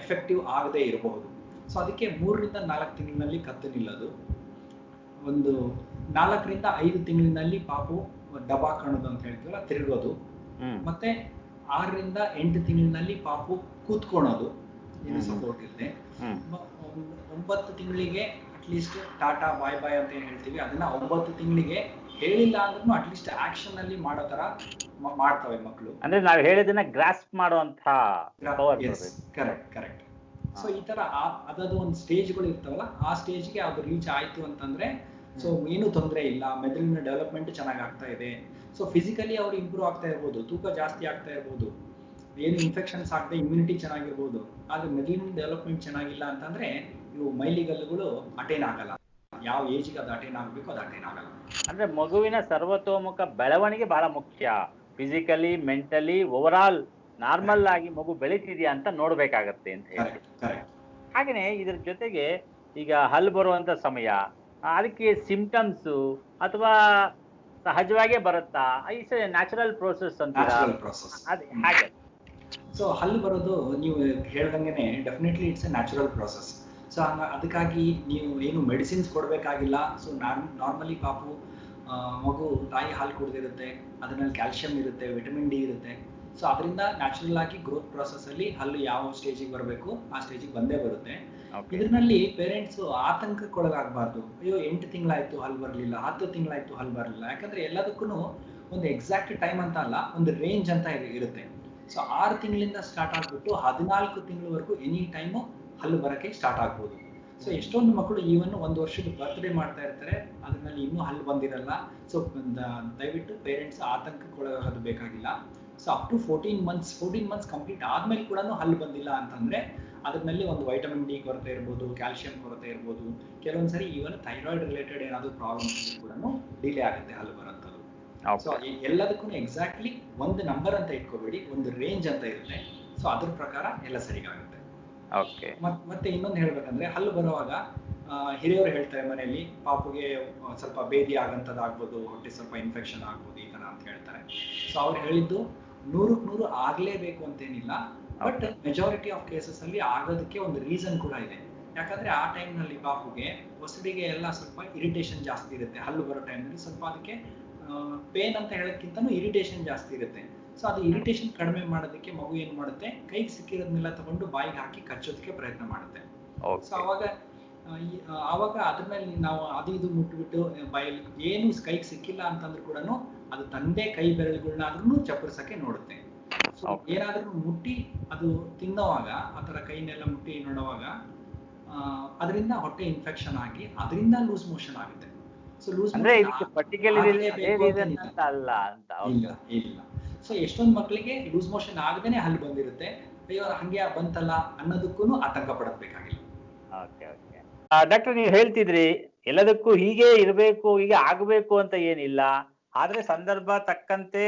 ಎಫೆಕ್ಟಿವ್ ಆಗದೆ ಇರಬಹುದು. ಸೊ ಅದಕ್ಕೆ 3 ರಿಂದ 4 ತಿಂಗಳಿನಲ್ಲಿ ಕತ್ತು ನಿಲ್ಲೋದು, ಒಂದು 4 ರಿಂದ 5 ತಿಂಗಳಿನಲ್ಲಿ ಪಾಪು ಡಬಾ ಕಾಣೋದು ಅಂತ ಹೇಳ್ತೀವಲ್ಲ, ತಿರುಗೋದು, ಮತ್ತೆ 6 ರಿಂದ 8 ತಿಂಗಳಿನಲ್ಲಿ ಪಾಪು ಕೂತ್ಕೊಳೋದು, ಏನು ಸಪೋರ್ಟ್ ಇಲ್ಲದೆ, 9 ತಿಂಗಳಿಗೆ ಅಟ್ಲೀಸ್ಟ್ ಟಾಟಾ ಬಾಯ್ ಬಾಯ್ ಅಂತ ಏನ್ ಹೇಳ್ತೀವಿ ಅದನ್ನ 9 ತಿಂಗಳಿಗೆ ಹೇಳಿಲ್ಲ ಅಂದ್ರೂ ಅಟ್ಲೀಸ್ಟ್ ಆಕ್ಷನ್ ಅಲ್ಲಿ ಮಾಡೋ ತರ ಮಾಡ್ತವೆ ಮಕ್ಕಳು. ಅಂದ್ರೆ ನಾವು ಹೇಳಿದನ್ನ ಗ್ರಾಸ್ಪ್ ಮಾಡುವಂತ ಕರೆಕ್ಟ್. ಸೊ ಈ ತರ ಅದದು ಒಂದು ಸ್ಟೇಜ್ಗಳು ಇರ್ತಾವಲ್ಲ, ಆ ಸ್ಟೇಜ್ಗೆ ಅದು ರೀಚ್ ಆಯ್ತು ಅಂತಂದ್ರೆ ಸೊ ಏನು ತೊಂದರೆ ಇಲ್ಲ, ಮೆದುಳಿನ ಡೆವಲಪ್ಮೆಂಟ್ ಚೆನ್ನಾಗಿ ಆಗ್ತಾ ಇದೆ. ಸೊ ಫಿಸಿಕಲಿ ಅವ್ರು ಇಂಪ್ರೂವ್ ಆಗ್ತಾ ಇರ್ಬೋದು, ತೂಕ ಜಾಸ್ತಿ ಆಗ್ತಾ ಇರ್ಬೋದು, ಏನು ಇನ್ಫೆಕ್ಷನ್ಸ್ ಆಗದೆ ಇಮ್ಯುನಿಟಿ ಚೆನ್ನಾಗಿರ್ಬೋದು, ಆದ್ರೆ ಮೆದುಳಿನ ಡೆವಲಪ್ಮೆಂಟ್ ಚೆನ್ನಾಗಿಲ್ಲ ಅಂತಂದ್ರೆ ಇವು ಮೈಲಿಗಲ್ಲುಗಳು ಅಟೈನ್ ಆಗಲ್ಲ. ಯಾವ ಏಜ್ಗೆ ಅದು ಅಟೈನ್ ಆಗ್ಬೇಕು ಅದು ಅಟೈನ್ ಆಗಲ್ಲ. ಅಂದ್ರೆ ಮಗುವಿನ ಸರ್ವತೋಮುಖ ಬೆಳವಣಿಗೆ ಬಹಳ ಮುಖ್ಯ. Physically, mentally, over all normal ಆಗಿ ಮಗು ಬೆಳೀತಿದ್ಯಾ ಅಂತ ನೋಡ್ಬೇಕಾಗತ್ತೆ ಅಂತ ಹೇಳಿ. ಹಾಗೇನೆ ಇದ್ರ ಜೊತೆಗೆ ಈಗ ಹಲ್ಲು ಬರುವಂತ ಸಮಯ, ಅದಕ್ಕೆ ಸಿಂಪ್ಟಮ್ಸ್ ಅಥವಾ ಸಹಜವಾಗೇ ಬರುತ್ತಾ, ಇಟ್ಸ್ ನ್ಯಾಚುರಲ್ ಪ್ರೋಸೆಸ್ ಅಂತೀರಾ? ಅದೇ ಹಾಗೆ. ಸೊ ಹಲ್ಲು ಬರೋದು ನೀವು ಹೇಳ್ದಂಗೆನೆ definitely it's a natural process. So ಅದಕ್ಕಾಗಿ ನೀವು ಏನು ಮೆಡಿಸಿನ್ಸ್ ಕೊಡಬೇಕಾಗಿಲ್ಲ. ಸೊ ನಾರ್ಮಲಿ ಪಾಪು ಮಗು ತಾಯಿ ಹಾಲು ಕುಡ್ದಿರುತ್ತೆ, ಅದರಲ್ಲಿ ಕ್ಯಾಲ್ಸಿಯಂ ಇರುತ್ತೆ, ವಿಟಮಿನ್ ಡಿ ಇರುತ್ತೆ. ಸೊ ಅದರಿಂದ ನ್ಯಾಚುರಲ್ ಆಗಿ ಗ್ರೋತ್ ಪ್ರಾಸೆಸ್ ಅಲ್ಲಿ ಹಲ್ಲು ಯಾವ ಸ್ಟೇಜಿಗೆ ಬರಬೇಕು ಆ ಸ್ಟೇಜಿಗೆ ಬಂದೇ ಬರುತ್ತೆ. ಇದರಲ್ಲಿ ಪೇರೆಂಟ್ಸ್ ಆತಂಕಕ್ಕೊಳಗಾಗಬಾರ್ದು. ಅಯ್ಯೋ 8 ತಿಂಗಳಾಯ್ತು ಹಲ್ಲು ಬರಲಿಲ್ಲ, 10 ತಿಂಗಳಾಯ್ತು ಹಲ್ಲು ಬರಲಿಲ್ಲ. ಯಾಕಂದ್ರೆ ಎಲ್ಲದಕ್ಕೂ ಒಂದು ಎಕ್ಸಾಕ್ಟ್ ಟೈಮ್ ಅಂತ ಅಲ್ಲ, ಒಂದು ರೇಂಜ್ ಅಂತ ಇರುತ್ತೆ. ಸೊ 6 ತಿಂಗಳಿಂದ ಸ್ಟಾರ್ಟ್ ಆಗ್ಬಿಟ್ಟು 14 ತಿಂಗಳವರೆಗೂ ಎನಿ ಟೈಮು ಹಲ್ಲು ಬರಕ್ಕೆ ಸ್ಟಾರ್ಟ್ ಆಗ್ಬೋದು. ಸೊ ಎಷ್ಟೊಂದು ಮಕ್ಕಳು ಈವನ್ 1 ವರ್ಷದ ಬರ್ತ್ಡೇ ಮಾಡ್ತಾ ಇರ್ತಾರೆ, ಅದ್ರಲ್ಲಿ ಇನ್ನೂ ಹಲ್ಲು ಬಂದಿರಲ್ಲ. ಸೊ ದಯವಿಟ್ಟು ಪೇರೆಂಟ್ಸ್ ಆತಂಕಕ್ಕೊಳಗಾಗೋದು ಬೇಕಾಗಿಲ್ಲ. So up to 14 months complete ಆದ್ಮೇಲೆ ಕೂಡ ಹಲ್ಲು ಬಂದಿಲ್ಲ ಅಂತಂದ್ರೆ ಅದ್ರಲ್ಲಿ ಒಂದು ವೈಟಮಿನ್ ಡಿ ಕೊರತೆ ಇರ್ಬೋದು, ಕ್ಯಾಲ್ಸಿಯಂ ಕೊರತೆ ಇರ್ಬೋದು, ಕೆಲವೊಂದ್ಸರಿ ಈವನ್ ಥೈರಾಯ್ಡ್ ರಿಲೇಟೆಡ್ ಏನಾದ್ರು ಪ್ರಾಬ್ಲಮ್ಸ್ ಕೂಡ ಡಿಲೇ ಆಗುತ್ತೆ ಹಲ್ಲು ಬರೋಂಥದ್ದು. ಸೊ ಎಲ್ಲದಕ್ಕೂ ಎಕ್ಸಾಕ್ಟ್ಲಿ ಒಂದು ನಂಬರ್ ಅಂತ ಇಟ್ಕೋಬೇಡಿ, ಒಂದು ರೇಂಜ್ ಅಂತ ಇರುತ್ತೆ. ಸೊ ಅದ್ರ ಪ್ರಕಾರ ಎಲ್ಲ ಸರಿಗಾಗುತ್ತೆ. ಮತ್ತೆ ಇನ್ನೊಂದು ಹೇಳ್ಬೇಕಂದ್ರೆ ಹಲ್ಲು ಬರುವಾಗ ಹಿರಿಯವರು ಹೇಳ್ತಾರೆ ಮನೆಯಲ್ಲಿ ಪಾಪುಗೆ ಸ್ವಲ್ಪ ಬೇದಿ ಆಗಂತದ್ದಾಗ್ಬೋದು, ಹೊಟ್ಟೆ ಸ್ವಲ್ಪ ಇನ್ಫೆಕ್ಷನ್ ಆಗ್ಬೋದು, ಈ ತರ ಅಂತ ಹೇಳ್ತಾರೆ. ಸೊ ಅವ್ರು ಹೇಳಿದ್ದು 100ಕ್ಕೆ 100 ಆಗ್ಲೇಬೇಕು ಅಂತೇನಿಲ್ಲ, ಬಟ್ ಮೆಜಾರಿಟಿ ಆಫ್ ಕೇಸಸ್ ಅಲ್ಲಿ ಆಗೋದಕ್ಕೆ ಒಂದು ರೀಸನ್ ಕೂಡ ಇದೆ. ಯಾಕಂದ್ರೆ ಆ ಟೈಮ್ ನಲ್ಲಿ ಪಾಪುಗೆ ಹೊಸಡಿಗೆ ಎಲ್ಲ ಸ್ವಲ್ಪ ಇರಿಟೇಷನ್ ಜಾಸ್ತಿ ಇರುತ್ತೆ. ಹಲ್ಲು ಬರೋ ಟೈಮ್ನಲ್ಲಿ ಸ್ವಲ್ಪ ಅದಕ್ಕೆ ಪೇನ್ ಅಂತ ಹೇಳೋಕ್ಕಿಂತನೂ ಇರಿಟೇಷನ್ ಜಾಸ್ತಿ ಇರುತ್ತೆ. ಸೊ ಅದು ಇರಿಟೇಷನ್ ಕಡಿಮೆ ಮಾಡೋದಕ್ಕೆ ಮಗು ಏನ್ ಮಾಡುತ್ತೆ, ಕೈಗೆ ಸಿಕ್ಕಿರೋದನ್ನೆಲ್ಲ ತಗೊಂಡು ಬಾಯಿಗೆ ಹಾಕಿ ಕಚ್ಚೋದಕ್ಕೆ ಪ್ರಯತ್ನ ಮಾಡುತ್ತೆ. ಸೊ ಅವಾಗ ಅದ್ರ ಮೇಲೆ ನಾವು ಅದು ಇದು ಮುಟ್ಬಿಟ್ಟು ಬಾಯಲ್ಲಿ ಏನು ಕೈಗೆ ಸಿಕ್ಕಿಲ್ಲ ಅಂತಂದ್ರೂ ಕೂಡ ಅದು ತಂದೆ ಕೈ ಬೆರಳುಗಳನ್ನಾದ್ರೂ ಚಪ್ಪರಿಸಕ್ಕೆ ನೋಡುತ್ತೆ. ಸೊ ಏನಾದ್ರೂ ಮುಟ್ಟಿ ಅದು ತಿನ್ನೋವಾಗ ಆತರ ಕೈನೆಲ್ಲ ಮುಟ್ಟಿ ನೋಡುವಾಗ ಅದರಿಂದ ಹೊಟ್ಟೆ ಇನ್ಫೆಕ್ಷನ್ ಆಗಿ ಅದರಿಂದ ಲೂಸ್ ಮೋಷನ್ ಆಗುತ್ತೆ. ಸೊ ಲೂಸ್ ಇಲ್ಲ. ಸೊ ಎಷ್ಟೊಂದು ಮಕ್ಕಳಿಗೆ ಲೂಸ್ ಮೋಷನ್ ಆಗದೇನೆ ಹಲ್ಲು ಬಂದಿರುತ್ತೆ, ಅಯ್ಯೋ ಹಂಗೆ ಬಂತಲ್ಲ ಅನ್ನೋದಕ್ಕೂ ಆತಂಕ ಪಡಬೇಕಾಗಿಲ್ಲ. ಡಾಕ್ಟರ್, ನೀವು ಹೇಳ್ತಿದ್ರಿ ಎಲ್ಲದಕ್ಕೂ ಹೀಗೆ ಇರಬೇಕು, ಹೀಗೆ ಆಗಬೇಕು ಅಂತ ಏನಿಲ್ಲ, ಆದ್ರೆ ಸಂದರ್ಭ ತಕ್ಕಂತೆ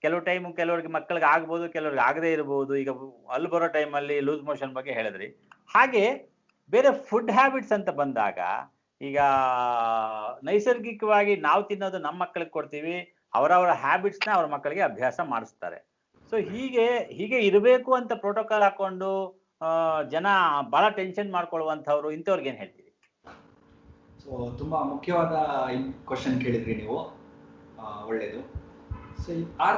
ಕೆಲವು ಟೈಮ್ ಕೆಲವರಿಗೆ ಮಕ್ಕಳಿಗೆ ಆಗ್ಬೋದು, ಕೆಲವ್ರಿಗೆ ಆಗದೆ ಇರಬಹುದು. ಈಗ ಹಲ್ಲು ಬರೋ ಟೈಮಲ್ಲಿ ಲೂಸ್ ಮೋಷನ್ ಬಗ್ಗೆ ಹೇಳಿದ್ರಿ. ಹಾಗೆ ಬೇರೆ ಫುಡ್ ಹ್ಯಾಬಿಟ್ಸ್ ಅಂತ ಬಂದಾಗ ಈಗ ನೈಸರ್ಗಿಕವಾಗಿ ನಾವು ತಿನ್ನೋದು ನಮ್ಮ ಮಕ್ಕಳಿಗೆ ಕೊಡ್ತೀವಿ, ಅವರವರ ಹ್ಯಾಬಿಟ್ಸ್ನ ಅವ್ರ ಮಕ್ಕಳಿಗೆ ಅಭ್ಯಾಸ ಮಾಡಿಸ್ತಾರೆ. ಸೊ ಹೀಗೆ ಇರಬೇಕು ಅಂತ ಪ್ರೋಟೋಕಾಲ್ ಹಾಕೊಂಡು ಜನ ಬಹಳ ಟೆನ್ಷನ್ ಮಾಡ್ಕೊಳ್ಳುವಂಥವ್ರು, ಇಂಥವ್ರಿಗೆ ಏನ್ ಹೇಳ್ತೀರಿ? ಸೊ ತುಂಬಾ ಮುಖ್ಯವಾದ ಕ್ವಶನ್ ಕೇಳಿದ್ರಿ ನೀವು, ಒಳ್ಳೇದು. ಸೊ 6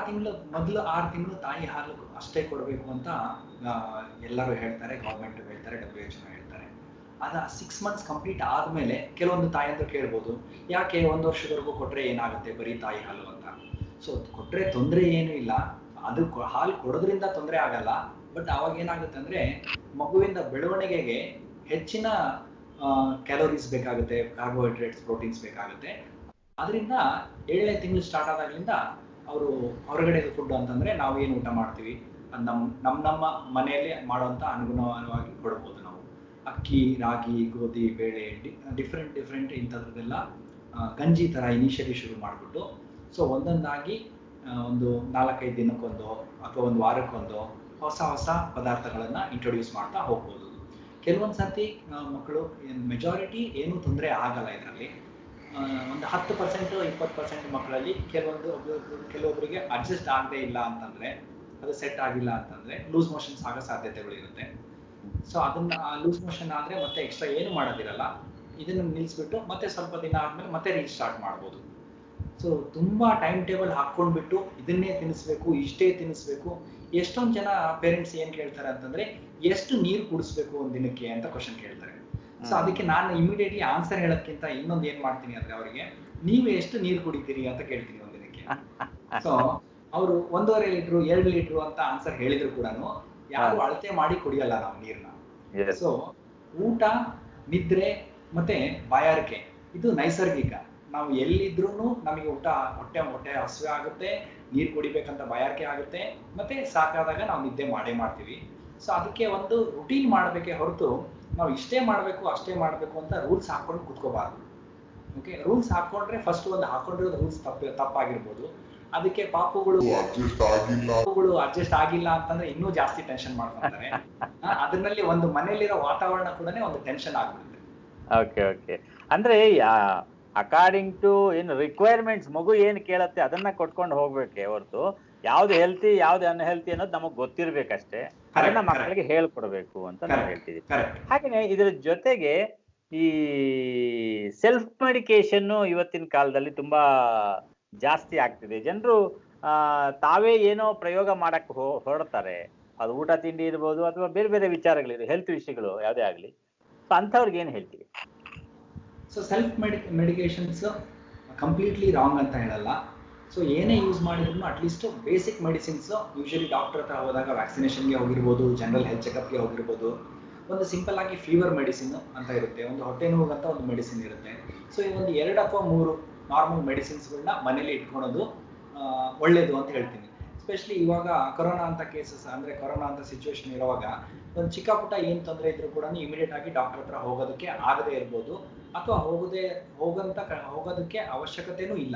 ತಿಂಗಳು ತಾಯಿ ಹಾಲು ಅಷ್ಟೇ ಕೊಡಬೇಕು ಅಂತ ಎಲ್ಲರೂ ಹೇಳ್ತಾರೆ, ಗೌರ್ಮೆಂಟ್ ಹೇಳ್ತಾರೆ, WHO ಹೇಳ್ತಾರೆ. ಅದ 6 ಮಂತ್ಸ್ ಕಂಪ್ಲೀಟ್ ಆದ್ಮೇಲೆ ಕೆಲವೊಂದು ತಾಯಂದ್ರು ಕೇಳ್ಬೋದು, ಯಾಕೆ 1 ವರ್ಷದವರೆಗೂ ಕೊಟ್ರೆ ಏನಾಗುತ್ತೆ ಬರೀ ತಾಯಿ ಹಾಲು ಅಂತ. ಸೊ ಕೊಟ್ರೆ ತೊಂದರೆ ಏನು ಇಲ್ಲ, ಅದು ಹಾಲು ಕೊಡೋದ್ರಿಂದ ತೊಂದರೆ ಆಗಲ್ಲ. ಬಟ್ ಅವಾಗ ಏನಾಗುತ್ತೆ ಅಂದ್ರೆ ಮಗುವಿನ ಬೆಳವಣಿಗೆಗೆ ಹೆಚ್ಚಿನ ಕ್ಯಾಲೋರೀಸ್ ಬೇಕಾಗುತ್ತೆ, ಕಾರ್ಬೋಹೈಡ್ರೇಟ್ಸ್, ಪ್ರೋಟೀನ್ಸ್ ಬೇಕಾಗುತ್ತೆ. ಅದರಿಂದ 7ನೇ ತಿಂಗಳು ಸ್ಟಾರ್ಟ್ ಆದಾಗ್ಲಿಂದ ಅವರು ಹೊರಗಡೆ ಫುಡ್ ಅಂತಂದ್ರೆ ನಾವು ಏನು ಊಟ ಮಾಡ್ತೀವಿ ನಮ್ಮ ಮನೆಯಲ್ಲಿ ಮಾಡುವಂತ ಅನುಗುಣವಾಗಿ ಕೊಡ್ಬೋದು ನಾವು. ಅಕ್ಕಿ, ರಾಗಿ, ಗೋಧಿ, ಬೇಳೆ, ಡಿಫ್ರೆಂಟ್ ಇಂಥದ್ದೆಲ್ಲ ಗಂಜಿ ಥರ ಇನಿಷಿಯಲಿ ಶುರು ಮಾಡಿಬಿಟ್ಟು ಸೊ ಒಂದೊಂದಾಗಿ ಒಂದು 4-5 ದಿನಕ್ಕೊಂದು ಅಥವಾ ಒಂದು ವಾರಕ್ಕೊಂದು ಹೊಸ ಪದಾರ್ಥಗಳನ್ನು ಇಂಟ್ರೊಡ್ಯೂಸ್ ಮಾಡ್ತಾ ಹೋಗ್ಬೋದು. ಕೆಲವೊಂದು ಸರ್ತಿ ಮಕ್ಕಳು ಮೆಜಾರಿಟಿ ಏನೂ ತೊಂದರೆ ಆಗಲ್ಲ ಇದರಲ್ಲಿ. ಒಂದು 10% 20% ಮಕ್ಕಳಲ್ಲಿ ಕೆಲವೊಬ್ಬರಿಗೆ ಅಡ್ಜಸ್ಟ್ ಆಗದೆ ಇಲ್ಲ ಅಂತಂದರೆ, ಅದು ಸೆಟ್ ಆಗಿಲ್ಲ ಅಂತಂದರೆ ಲೂಸ್ ಮೋಷನ್ಸ್ ಆಗೋ ಸಾಧ್ಯತೆಗಳಿರುತ್ತೆ. ಸೊ ಅದನ್ನ ಲೂಸ್ ಮೋಷನ್ ಆದರೆ ಮತ್ತೆ ಎಕ್ಸ್ಟ್ರಾ ಏನು ಮಾಡೋದಿರಲ್ಲ, ಇದನ್ನು ನಿಲ್ಲಿಸ್ಬಿಟ್ಟು ಮತ್ತೆ ಸ್ವಲ್ಪ ದಿನ ಆದಮೇಲೆ ಮತ್ತೆ ರೀಸ್ಟಾರ್ಟ್ ಮಾಡ್ಬೋದು. ಸೊ ತುಂಬ ಟೈಮ್ ಟೇಬಲ್ ಹಾಕ್ಕೊಂಡ್ಬಿಟ್ಟು ಇದನ್ನೇ ತಿನ್ನಿಸ್ಬೇಕು, ಇಷ್ಟೇ ತಿನ್ನಿಸ್ಬೇಕು. ಎಷ್ಟೊಂದು ಜನ ಪೇರೆಂಟ್ಸ್ ಏನು ಕೇಳ್ತಾರೆ ಅಂತಂದರೆ ಎಷ್ಟು ನೀರು ಕುಡಿಸ್ಬೇಕು ಒಂದು ದಿನಕ್ಕೆ ಅಂತ ಕ್ವಶನ್ ಕೇಳ್ತಾರೆ. ಸೊ ಅದಕ್ಕೆ ನಾನು ಇಮಿಡಿಯೇಟ್ಲಿ ಆನ್ಸರ್ ಹೇಳೋಕ್ಕಿಂತ ಇನ್ನೊಂದು ಏನು ಮಾಡ್ತೀನಿ ಅಂದರೆ ಅವರಿಗೆ ನೀವು ಎಷ್ಟು ನೀರು ಕುಡಿತೀರಿ ಅಂತ ಕೇಳ್ತೀನಿ ಒಂದು ದಿನಕ್ಕೆ. ಸೊ ಅವರು 1.5 ಲೀಟ್ರು 2 ಲೀಟ್ರು ಅಂತ ಆನ್ಸರ್ ಹೇಳಿದ್ರು ಕೂಡ ಯಾರು ಅಳತೆ ಮಾಡಿ ಕುಡಿಯಲ್ಲ ನಾವು ನೀರನ್ನ. ಸೊ ಊಟ, ನಿದ್ರೆ ಮತ್ತೆ ಬಾಯಾರಿಕೆ ಇದು ನೈಸರ್ಗಿಕ. ನಾವು ಎಲ್ಲಿದ್ರೂ ನಮಗೆ ಹೊಟ್ಟೆ ಹಸಿವೆ ಆಗುತ್ತೆ, ನೀರು ಕುಡಿಬೇಕಂತ ಬಾಯಾರಿಕೆ ಆಗುತ್ತೆ, ಮತ್ತೆ ಸಾಕಾದಾಗ ನಾವು ನಿದ್ದೆ ಮಾಡ್ತೀವಿ. ಸೊ ಅದಕ್ಕೆ ಒಂದು ರುಟೀನ್ ಮಾಡಬೇಕೇ ಹೊರತು ನಾವು ಇಷ್ಟೇ ಮಾಡಬೇಕು ಅಷ್ಟೇ ಮಾಡಬೇಕು ಅಂತ ರೂಲ್ಸ್ ಹಾಕೊಂಡು ಕೂತ್ಕೋಬಾರ್ದು. ಓಕೆ, ರೂಲ್ಸ್ ಹಾಕೊಂಡ್ರೆ ಫಸ್ಟ್ ಒಂದು ಹಾಕೊಂಡಿರೋದು ರೂಲ್ಸ್ ತಪ್ಪಾಗಿರ್ಬೋದು. ಅದಕ್ಕೆ ಪಾಪುಗಳು ಅಡ್ಜಸ್ಟ್ ಆಗಿಲ್ಲ ಅಂತಂದ್ರೆ ಇನ್ನೂ ಜಾಸ್ತಿ ಟೆನ್ಷನ್ ಮಾಡ್ಕೊಂತಾರೆ. ಅದರಲ್ಲಿ ಒಂದು ಮನೆಯಲ್ಲಿರೋ ವಾತಾವರಣ ಕೂಡ ಒಂದು ಟೆನ್ಷನ್ ಆಗ್ಬಿಡುತ್ತೆ. ಓಕೆ ಅಂದ್ರೆ ಅಕಾರ್ಡಿಂಗ್ ಟು ಏನು ರಿಕ್ವೈರ್ಮೆಂಟ್ಸ್ ಮಗು ಏನು ಕೇಳತ್ತೆ ಅದನ್ನ ಕೊಟ್ಕೊಂಡು ಹೋಗ್ಬೇಕೆ ಹೊರತು ಯಾವ್ದು ಹೆಲ್ತಿ ಯಾವ್ದು ಅನ್ಹೆಲ್ತಿ ಅನ್ನೋದು ನಮಗ್ ಗೊತ್ತಿರ್ಬೇಕಷ್ಟೇ. ಅದನ್ನ ಮಕ್ಕಳಿಗೆ ಹೇಳ್ಕೊಡ್ಬೇಕು ಅಂತ ನಾವು ಹೇಳ್ತಿದ್ದೀವಿ. ಹಾಗೇನೆ ಇದರ ಜೊತೆಗೆ ಈ ಸೆಲ್ಫ್ ಮೆಡಿಕೇಶನ್ ಇವತ್ತಿನ ಕಾಲದಲ್ಲಿ ತುಂಬಾ ಜಾಸ್ತಿ ಆಗ್ತಿದೆ. ಜನರು ತಾವೇ ಏನೋ ಪ್ರಯೋಗ ಮಾಡಕ್ ಹೊರಡ್ತಾರೆ. ಅದು ಊಟ ತಿಂಡಿ ಇರ್ಬೋದು ಅಥವಾ ಬೇರೆ ಬೇರೆ ವಿಚಾರಗಳಿರು, ಹೆಲ್ತ್ ವಿಷಯಗಳು ಯಾವುದೇ ಆಗ್ಲಿ. ಸೊ ಅಂಥವ್ರಿಗೆ ಏನು ಹೇಳ್ತೀವಿ? So self medications completely wrong ಅಂತ ಹೇಳಲ್ಲ. ಸೊ ಏನೇ ಯೂಸ್ ಮಾಡಿದ್ರು at least basic medicines usually doctor ಹತ್ರ ಹೋದಾಗ ವ್ಯಾಕ್ಸಿನೇಷನ್ಗೆ ಹೋಗಿರ್ಬೋದು, ಜನರಲ್ ಹೆಲ್ತ್ ಚೆಕಪ್ಗೆ ಹೋಗಿರ್ಬೋದು, ಒಂದು ಸಿಂಪಲ್ ಆಗಿ ಫೀವರ್ ಮೆಡಿಸಿನ್ ಅಂತ ಇರುತ್ತೆ, ಒಂದು ಹೊಟ್ಟೆ ನೋವಿಗಂತ ಒಂದು ಮೆಡಿಸಿನ್ ಇರುತ್ತೆ. ಸೊ ಈ ಒಂದು 2 ಅಥವಾ 3 ನಾರ್ಮಲ್ ಮೆಡಿಸಿನ್ಸ್ಗಳನ್ನ ಮನೇಲಿ ಇಟ್ಕೊಳೋದು ಒಳ್ಳೇದು ಅಂತ ಹೇಳ್ತೀನಿ. ಎಸ್ಪೆಷಲಿ ಇವಾಗ ಕೊರೋನಾ ಅಂತ ಕೇಸಸ್ ಅಂದರೆ ಕೊರೋನಾ ಅಂತ ಸಿಚುವೇಶನ್ ಇರುವಾಗ ಒಂದು ಚಿಕ್ಕ ಪುಟ್ಟ ಏನು ತೊಂದರೆ ಇದ್ರೂ ಕೂಡ ಇಮಿಡಿಯೇಟ್ ಆಗಿ ಡಾಕ್ಟರ್ ಹತ್ರ ಹೋಗೋದಕ್ಕೆ ಆಗದೇ ಇರ್ಬೋದು, ಅಥವಾ ಹೋಗೋದಕ್ಕೆ ಅವಶ್ಯಕತೆನೂ ಇಲ್ಲ.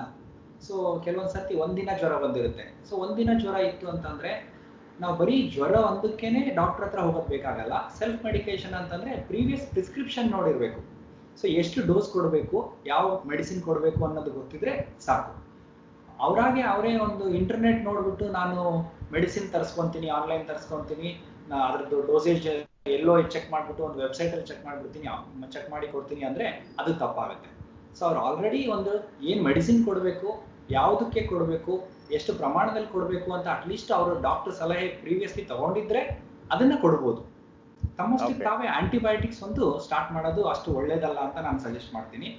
ಸೊ ಕೆಲವೊಂದು ಸರ್ತಿ ಒಂದಿನ ಜ್ವರ ಬಂದಿರುತ್ತೆ. ಸೊ ಒಂದಿನ ಜ್ವರ ಇತ್ತು ಅಂತಂದರೆ ನಾವು ಬರೀ ಜ್ವರ ಒಂದಕ್ಕೇನೆ ಡಾಕ್ಟರ್ ಹತ್ರ ಹೋಗೋದು ಬೇಕಾಗಲ್ಲ. ಸೆಲ್ಫ್ ಮೆಡಿಕೇಶನ್ ಅಂತಂದರೆ ಪ್ರೀವಿಯಸ್ ಪ್ರಿಸ್ಕ್ರಿಪ್ಷನ್ ನೋಡಿರಬೇಕು. ಸೊ ಎಷ್ಟು ಡೋಸ್ ಕೊಡಬೇಕು, ಯಾವ ಮೆಡಿಸಿನ್ ಕೊಡಬೇಕು ಅನ್ನೋದು ಗೊತ್ತಿದ್ರೆ ಸಾಕು. ಅವರೇ ಒಂದು ಇಂಟರ್ನೆಟ್ ನೋಡ್ಬಿಟ್ಟು ನಾನು ಮೆಡಿಸಿನ್ ತರಿಸ್ಕೊತೀನಿ, ಆನ್ಲೈನ್ ತರಿಸ್ಕೊತೀನಿ, ಅದ್ರದ್ದು ಡೋಸೇಜ್ ಎಲ್ಲೋ ಚೆಕ್ ಮಾಡಿಬಿಟ್ಟು ಒಂದು ವೆಬ್ಸೈಟಲ್ಲಿ ಚೆಕ್ ಮಾಡಿ ಕೊಡ್ತೀನಿ ಅಂದರೆ ಅದು ತಪ್ಪಾಗುತ್ತೆ. ಸೊ ಅವ್ರು ಆಲ್ರೆಡಿ ಒಂದು ಏನು ಮೆಡಿಸಿನ್ ಕೊಡಬೇಕು, ಯಾವುದಕ್ಕೆ ಕೊಡಬೇಕು, ಎಷ್ಟು ಪ್ರಮಾಣದಲ್ಲಿ ಕೊಡಬೇಕು ಅಂತ ಅಟ್ಲೀಸ್ಟ್ ಅವರು ಡಾಕ್ಟರ್ ಸಲಹೆ ಪ್ರೀವಿಯಸ್ಲಿ ತಗೊಂಡಿದ್ರೆ ಅದನ್ನ ಕೊಡ್ಬೋದು. ತಮ್ಮಷ್ಟಕ್ಕೆ ತಾವೇ ಆಂಟಿಬಯೋಟಿಕ್ಸ್ ಒಂದು ಸ್ಟಾರ್ಟ್ ಮಾಡೋದು ಅಷ್ಟು ಒಳ್ಳೇದಲ್ಲ ಅಂತ ನಾನು ಸಜೆಸ್ಟ್ ಮಾಡ್ತೀನಿ.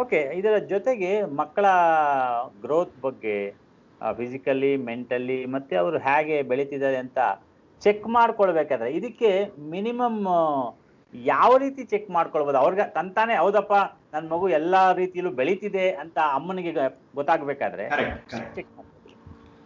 ಓಕೆ, ಇದರ ಜೊತೆಗೆ ಮಕ್ಕಳ ಗ್ರೋತ್ ಬಗ್ಗೆ ಫಿಸಿಕಲಿ, ಮೆಂಟಲಿ ಮತ್ತೆ ಅವರು ಹೇಗೆ ಬೆಳೀತಿದ್ದಾರೆ ಅಂತ ಚೆಕ್ ಮಾಡ್ಕೊಳ್ಬೇಕಾದ್ರೆ ಇದಕ್ಕೆ ಮಿನಿಮಮ್ ಯಾವ ರೀತಿ ಚೆಕ್ ಮಾಡ್ಕೊಳ್ಬೋದು? ಅವ್ರಿಗೆ ತಂತಾನೆ ಹೌದಪ್ಪ ನನ್ನ ಮಗು ಎಲ್ಲಾ ರೀತಿಯಲ್ಲೂ ಬೆಳೀತಿದೆ ಅಂತ ಅಮ್ಮನಿಗೆ ಗೊತ್ತಾಗ್ಬೇಕಾದ್ರೆ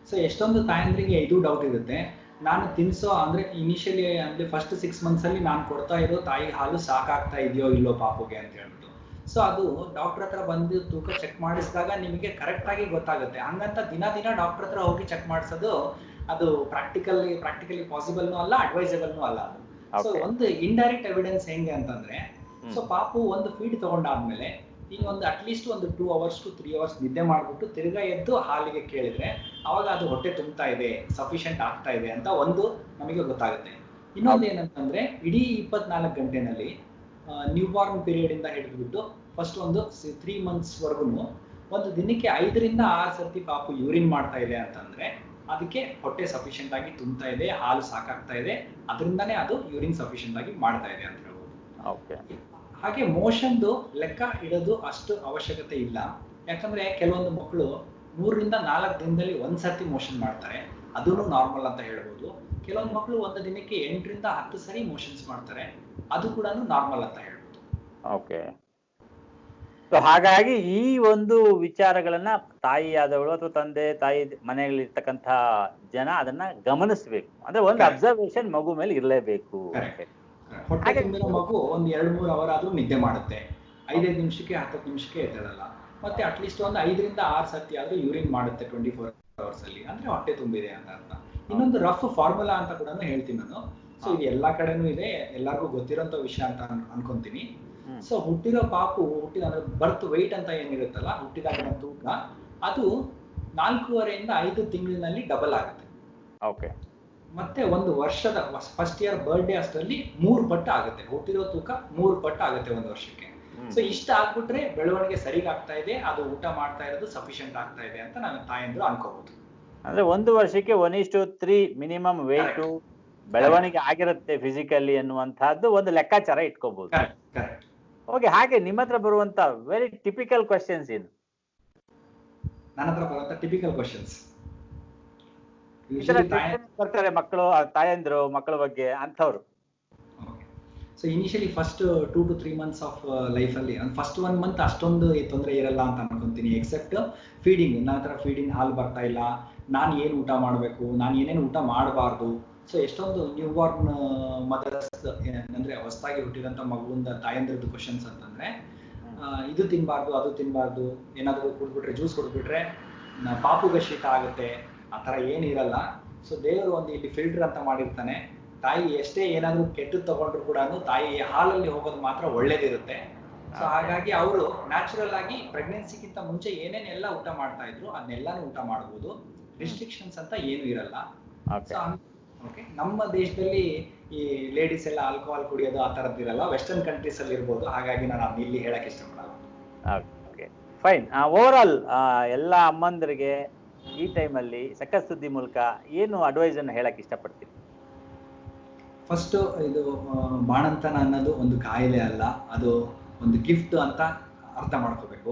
ಸೊ ಎಷ್ಟೊಂದು ತಾಯಂದ್ರಿಗೆ ಇದು ಡೌಟ್ ಇರುತ್ತೆ, ನಾನು ತಿನ್ಸೋ ಅಂದ್ರೆ ಇನಿಷಿಯಲಿ ಅಂದ್ರೆ ಫಸ್ಟ್ 6 months ಅಲ್ಲಿ ನಾನು ಕೊಡ್ತಾ ಇರೋ ತಾಯಿ ಹಾಲು ಸಾಕಾಗ್ತಾ ಇದೆಯೋ ಇಲ್ಲೋ ಪಾಪುಗೆ ಅಂತ ಹೇಳ್ಬಿಟ್ಟು. ಸೊ ಅದು ಡಾಕ್ಟರ್ ಹತ್ರ ಬಂದು ತೂಕ ಚೆಕ್ ಮಾಡಿಸಿದಾಗ ನಿಮಗೆ ಕರೆಕ್ಟ್ ಆಗಿ ಗೊತ್ತಾಗುತ್ತೆ. ಹಂಗಂತ ದಿನ ಡಾಕ್ಟರ್ ಹತ್ರ ಹೋಗಿ ಚೆಕ್ ಮಾಡಿಸೋದು ಅದು ಪ್ರಾಕ್ಟಿಕಲಿ ಪಾಸಿಬಲ್ನೂ ಅಲ್ಲ, ಅಡ್ವೈಸಬಲ್ನೂ ಅಲ್ಲ. ಸೊ ಒಂದು ಇಂಡೈರೆಕ್ಟ್ ಎವಿಡೆನ್ಸ್ ಹೆಂಗೆ ಅಂತಂದ್ರೆ, ಸೊ ಪಾಪು ಒಂದು ಫೀಡ್ ತಗೊಂಡಾದ್ಮೇಲೆ ಈಗ ಒಂದು ಅಟ್ಲೀಸ್ಟ್ ಒಂದು 2 hours to 3 hours ನಿದ್ದೆ ಮಾಡ್ಬಿಟ್ಟು ತಿರ್ಗಾ ಎದ್ದು ಹಾಲಿಗೆ ಕೇಳಿದ್ರೆ ಅವಾಗ ಅದು ಹೊಟ್ಟೆ ತುಂಬ್ತಾ ಇದೆ, ಸಫಿಷಿಯಂಟ್ ಆಗ್ತಾ ಇದೆ ಅಂತ ಒಂದು ನಮಗೆ ಗೊತ್ತಾಗುತ್ತೆ. ಇನ್ನೊಂದು ಏನಂತಂದ್ರೆ ಇಡೀ 24 ಗಂಟೆನಲ್ಲಿ ನ್ಯೂ ಬಾರ್ನ್ ಪೀರಿಯಡ್ ಇಂದ ಹಿಡಿದ್ಬಿಟ್ಟು ಫಸ್ಟ್ ಒಂದು 3 months ವರ್ಗು ಒಂದು ದಿನಕ್ಕೆ 5 ರಿಂದ 6 ಸರ್ತಿ ಪಾಪು ಯೂರಿನ್ ಮಾಡ್ತಾ ಇದೆ ಅಂತಂದ್ರೆ ಅದಕ್ಕೆ ಹೊಟ್ಟೆ ಸಫಿಷಿಯಂಟ್ ಆಗಿ ತುಂಬ್ತಾ ಇದೆ, ಹಾಲು ಸಾಕಾಗ್ತಾ ಇದೆ, ಅದರಿಂದಾನೇ ಅದು ಯೂರಿನ್ ಸಫಿಷಿಯಂಟ್ ಆಗಿ ಮಾಡ್ತಾ ಇದೆ ಅಂತ ಹೇಳ್ಬೋದು. ಹಾಗೆ ಮೋಷನ್ದು ಲೆಕ್ಕ ಇಡೋದು ಅಷ್ಟು ಅವಶ್ಯಕತೆ ಇಲ್ಲ. ಯಾಕಂದ್ರೆ ಕೆಲವೊಂದು ಮಕ್ಕಳು 3 ರಿಂದ 4 ದಿನದಲ್ಲಿ ಒಂದ್ಸರ್ತಿ ಮೋಷನ್ ಮಾಡ್ತಾರೆ, ಅದೂ ನಾರ್ಮಲ್ ಅಂತ ಹೇಳ್ಬೋದು. ಕೆಲವೊಂದು ಮಕ್ಕಳು ಒಂದು ದಿನಕ್ಕೆ 8 ರಿಂದ 10 ಸರಿ ಮೋಷನ್ಸ್ ಮಾಡ್ತಾರೆ, ಅದು ಕೂಡ ನಾರ್ಮಲ್ ಅಂತ ಹೇಳ್ಬೋದು. ಓಕೆ, ಸೊ ಹಾಗಾಗಿ ಈ ಒಂದು ವಿಚಾರಗಳನ್ನ ತಾಯಿಯಾದವಳು ಅಥವಾ ತಂದೆ ತಾಯಿ ಮನೆಯಲ್ಲಿರ್ತಕ್ಕಂಥ ಜನ ಅದನ್ನ ಗಮನಿಸ್ಬೇಕು. ಅಂದ್ರೆ ಒಂದು ಅಬ್ಸರ್ವೇಷನ್ ಮಗು ಮೇಲೆ ಇರಲೇಬೇಕು. ಹೊಟ್ಟೆ ಹಾಗೆ- ತುಂಬಿರೋ ಮಗು ಒಂದು 2-3 ಅವರ್ ಆದ್ರೂ ನಿದ್ದೆ ಮಾಡುತ್ತೆ. 5-5 ನಿಮಿಷಕ್ಕೆ 10 ನಿಮಿಷಕ್ಕೆ ಎದ್ದೇಳಲ್ಲ. ಮತ್ತೆ ಅಟ್ಲೀಸ್ಟ್ ಒಂದು 5ರಿಂದ 6 ಸತಿ ಆದ್ರೂ ಯೂರಿನ್ ಮಾಡುತ್ತೆ 24 ಅವರ್ಸ್ ಅಲ್ಲಿ, ಅಂದ್ರೆ ಹೊಟ್ಟೆ ತುಂಬಿದೆ ಅಂತ ಅರ್ಥ. ಇನ್ನೊಂದು ರಫ್ ಫಾರ್ಮುಲಾ ಅಂತ ಕೂಡ ಹೇಳ್ತೀನಿ ನಾನು. ಸೊ ಇದು ಎಲ್ಲಾ ಕಡೆನೂ ಇದೆ, ಎಲ್ಲರಿಗೂ ಗೊತ್ತಿರೋಂಥ ವಿಷಯ ಅಂತ ಅನ್ಕೊಂತೀನಿ. ಸೊ ಹುಟ್ಟಿರೋ ಪಾಪು ಅಂದ್ರೆ ಬರ್ತ್ ವೆಯ್ಟ್ ಅಂತ ಏನಿರುತ್ತಲ್ಲ, ಹುಟ್ಟಿದಾಗ ತೂಕ, ಅದು 4.5ರಿಂದ 5 ತಿಂಗಳಿನಲ್ಲಿ ಡಬಲ್ ಆಗುತ್ತೆ. ಓಕೆ. ಮತ್ತೆ ಒಂದು ವರ್ಷದ ಫಸ್ಟ್ ಇಯರ್ ಬರ್ಡೇ ಅಷ್ಟರಲ್ಲಿ 3 ಪಟ್ಟು ಆಗುತ್ತೆ. ಹುಟ್ಟಿರೋ ತೂಕ 3 ಪಟ್ಟು ಆಗುತ್ತೆ ಒಂದು ವರ್ಷಕ್ಕೆ. ಸೊ ಇಷ್ಟ ಆಗ್ಬಿಟ್ರೆ ಬೆಳವಣಿಗೆ ಸರಿಗ್ ಆಗ್ತಾ ಇದೆ, ಅದು ಊಟ ಮಾಡ್ತಾ ಇರೋದು ಸಫಿಶಿಯಂಟ್ ಆಗ್ತಾ ಇದೆ ಅಂತ ನಾನು ತಾಯಂದ್ರು ಅನ್ಕೋಬಹುದು. ಅಂದ್ರೆ ಒಂದು ವರ್ಷಕ್ಕೆ 1:3 ಮಿನಿಮಮ್ ವೇಟ್ ಬೆಳವಣಿಗೆ ಆಗಿರುತ್ತೆ ಫಿಸಿಕಲಿ ಅನ್ನುವಂತಹದ್ದು ಒಂದು ಲೆಕ್ಕಾಚಾರ ಇಟ್ಕೋಬಹುದು. ಕರೆಕ್ಟ್. ಓಕೆ. ಹಾಗೆ ನಿಮ್ಮ ಹತ್ರ ಬರುವಂತ ವೆರಿ ಟಿಪಿಕಲ್ ಕ್ವಶನ್ಸ್ ಏನು? ನನ್ನ ಹತ್ರ ಬರುವಂತ ಟಿಪಿಕಲ್ ಕ್ವಶನ್ಸ್ ಬರ್ತಾರೆ ಮಕ್ಕಳು, ತಾಯಂದ್ರು ಮಕ್ಕಳ ಬಗ್ಗೆ ಅಂಥವ್ರು. So initially first 2 to 3 months of life ಅಲ್ಲಿ ಫಸ್ಟ್ 1 month ಅಷ್ಟೊಂದು ತೊಂದರೆ ಇರಲ್ಲ ಅಂತ ಅನ್ಕೊಂತೀನಿ. ಎಕ್ಸೆಪ್ಟ್ ಫೀಡಿಂಗ್, ನನ್ನ ಹತ್ರ ಫೀಡಿಂಗ್ ಹಾಲು ಬರ್ತಾ ಇಲ್ಲ, ನಾನು ಏನು ಊಟ ಮಾಡಬೇಕು, ನಾನು ಏನೇನು ಊಟ ಮಾಡಬಾರ್ದು. ಸೊ ಎಷ್ಟೊಂದು ನ್ಯೂ ಬಾರ್ನ್ ಮದರ್ಸ್ ಅಂದ್ರೆ ಹೊಸದಾಗಿ ಹುಟ್ಟಿದಂತ ಮಗುವಿಂದ ತಾಯಂದ್ರದ್ದು ಕ್ವಶನ್ಸ್ ಅಂತಂದ್ರೆ, ಇದು ತಿನ್ಬಾರ್ದು, ಅದು ತಿನ್ಬಾರ್ದು, ಏನಾದ್ರು ಕುಡ್ಬಿಟ್ರೆ, ಜ್ಯೂಸ್ ಕುಡ್ಬಿಟ್ರೆ ಪಾಪುಗೆ ಶೀತ ಆಗುತ್ತೆ, ಆ ಥರ ಏನಿರಲ್ಲ. ಸೊ ದೇವರು ಒಂದು ಇಲ್ಲಿ ಫಿಲ್ಟರ್ ಅಂತ ಮಾಡಿರ್ತಾನೆ. ತಾಯಿ ಎಷ್ಟೇ ಏನಾದ್ರು ಕೆಟ್ಟದ್ದು ತಗೊಂಡ್ರು ಕೂಡ ತಾಯಿ ಹಾಲಲ್ಲಿ ಹೋಗೋದು ಮಾತ್ರ ಒಳ್ಳೇದಿರುತ್ತೆ. ಸೊ ಹಾಗಾಗಿ ಅವರು ನ್ಯಾಚುರಲ್ ಆಗಿ ಪ್ರೆಗ್ನೆನ್ಸಿಗಿಂತ ಮುಂಚೆ ಏನೇನೆಲ್ಲ ಊಟ ಮಾಡ್ತಾ ಇದ್ರು ಅದನ್ನೆಲ್ಲಾನು ಊಟ ಮಾಡಬಹುದು. ರಿಸ್ಟ್ರಿಕ್ಷನ್ಸ್ ಅಂತ ಏನು ಇರಲ್ಲ. ಓಕೆ. ನಮ್ಮ ದೇಶದಲ್ಲಿ ಈ ಲೇಡೀಸ್ ಎಲ್ಲ ಆಲ್ಕೋಹಾಲ್ ಕುಡಿಯೋದು ಆ ಥರದ್ದು ಇರಲ್ಲ, ವೆಸ್ಟರ್ನ್ ಕಂಟ್ರೀಸ್ ಅಲ್ಲಿ ಇರ್ಬೋದು. ಹಾಗಾಗಿ ನಾನು ಅದನ್ನ ಇಲ್ಲಿ ಹೇಳಕ್ ಇಷ್ಟಪಡಲ್ಲ. Okay, fine. ಓವರ್ ಆಲ್ ಎಲ್ಲ ಅಮ್ಮಂದರಿಗೆ ಈ ಟೈಮಲ್ಲಿ ಸಕ್ಕತ್ ಸುದ್ದಿ ಮೂಲಕ ಏನು ಅಡ್ವೈಸ್ ಅನ್ನು ಹೇಳಕ್ ಇಷ್ಟಪಡ್ತೀನಿ? ಫಸ್ಟ್, ಇದು ಬಾಣಂತನ ಅನ್ನೋದು ಒಂದು ಕಾಯಿಲೆ ಅಲ್ಲ, ಅದು ಒಂದು ಗಿಫ್ಟ್ ಅಂತ ಅರ್ಥ ಮಾಡ್ಕೋಬೇಕು.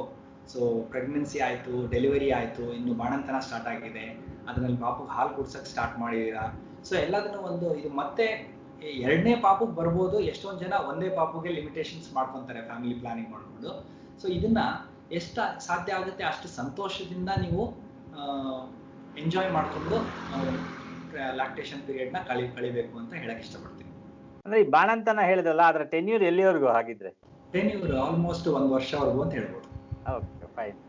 ಸೊ ಪ್ರೆಗ್ನೆನ್ಸಿ ಆಯ್ತು, ಡೆಲಿವರಿ ಆಯ್ತು, ಇನ್ನು ಬಾಣಂತನ ಸ್ಟಾರ್ಟ್ ಆಗಿದೆ, ಅದ್ರಲ್ಲಿ ಪಾಪುಗೆ ಹಾಲು ಕುಡ್ಸಕ್ ಸ್ಟಾರ್ಟ್ ಮಾಡಿದೀರಾ. ಸೊ ಎಲ್ಲದನ್ನು ಒಂದು ಇದು ಮತ್ತೆ 2ನೇ ಪಾಪುಗೆ ಬರ್ಬೋದು. ಎಷ್ಟೊಂದು ಜನ ಒಂದೇ ಪಾಪುಗೆ ಲಿಮಿಟೇಷನ್ಸ್ ಮಾಡ್ಕೊಂತಾರೆ ಫ್ಯಾಮಿಲಿ ಪ್ಲಾನಿಂಗ್ ಮಾಡ್ಕೊಂಡು. ಸೊ ಇದನ್ನ ಎಷ್ಟು ಸಾಧ್ಯ ಆಗುತ್ತೆ ಅಷ್ಟು ಸಂತೋಷದಿಂದ ನೀವು ಎಂಜಾಯ್ ಮಾಡ್ಕೊಂಡು ಲ್ಯಾಕ್ಟೇಷನ್ ಪೀರಿಯಡ್ ನ ಕಳಿಬೇಕು ಅಂತ ಹೇಳಕ್ ಇಷ್ಟಪಡ್ತೀನಿ. ಅಂದ್ರೆ ಈ ಬಾಣಂತನ ಹೇಳಿದ್ರಲ್ಲ, ಅದರ ಟೆನ್ಯೂರ್ ಎಲ್ಲಿವರೆಗೂ ಹಾಗಿದ್ರೆ? ಟೆನ್ಯೂರ್ ಆಲ್ಮೋಸ್ಟ್ 1 ವರ್ಷವರೆಗೂ ಅಂತ ಹೇಳ್ಬೋದು. Okay, fine.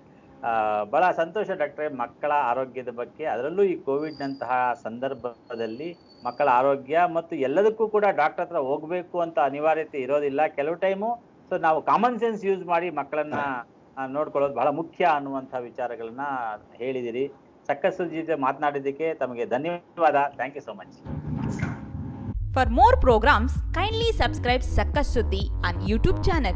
ಬಹಳ ಸಂತೋಷ ಡಾಕ್ಟ್ರೆ. ಮಕ್ಕಳ ಆರೋಗ್ಯದ ಬಗ್ಗೆ, ಅದರಲ್ಲೂ ಈ ಕೋವಿಡ್ನಂತಹ ಸಂದರ್ಭದಲ್ಲಿ ಮಕ್ಕಳ ಆರೋಗ್ಯ ಮತ್ತು ಎಲ್ಲದಕ್ಕೂ ಕೂಡ ಡಾಕ್ಟರ್ ಹತ್ರ ಹೋಗ್ಬೇಕು ಅಂತ ಅನಿವಾರ್ಯತೆ ಇರೋದಿಲ್ಲ ಕೆಲವು ಟೈಮು. ಸೊ ನಾವು ಕಾಮನ್ ಸೆನ್ಸ್ ಯೂಸ್ ಮಾಡಿ ಮಕ್ಕಳನ್ನ ನೋಡ್ಕೊಳ್ಳೋದು ಬಹಳ ಮುಖ್ಯ ಅನ್ನುವಂಥ ವಿಚಾರಗಳನ್ನ ಹೇಳಿದಿರಿ. ಸಕ್ಕತ್ ಸುದ್ದಿ ಜೊತೆ ಮಾತನಾಡಿದ್ದಕ್ಕೆ ತಮಗೆ ಧನ್ಯವಾದ. Thank you so much. For more programs, kindly subscribe Sakkas Suddhi on YouTube channel.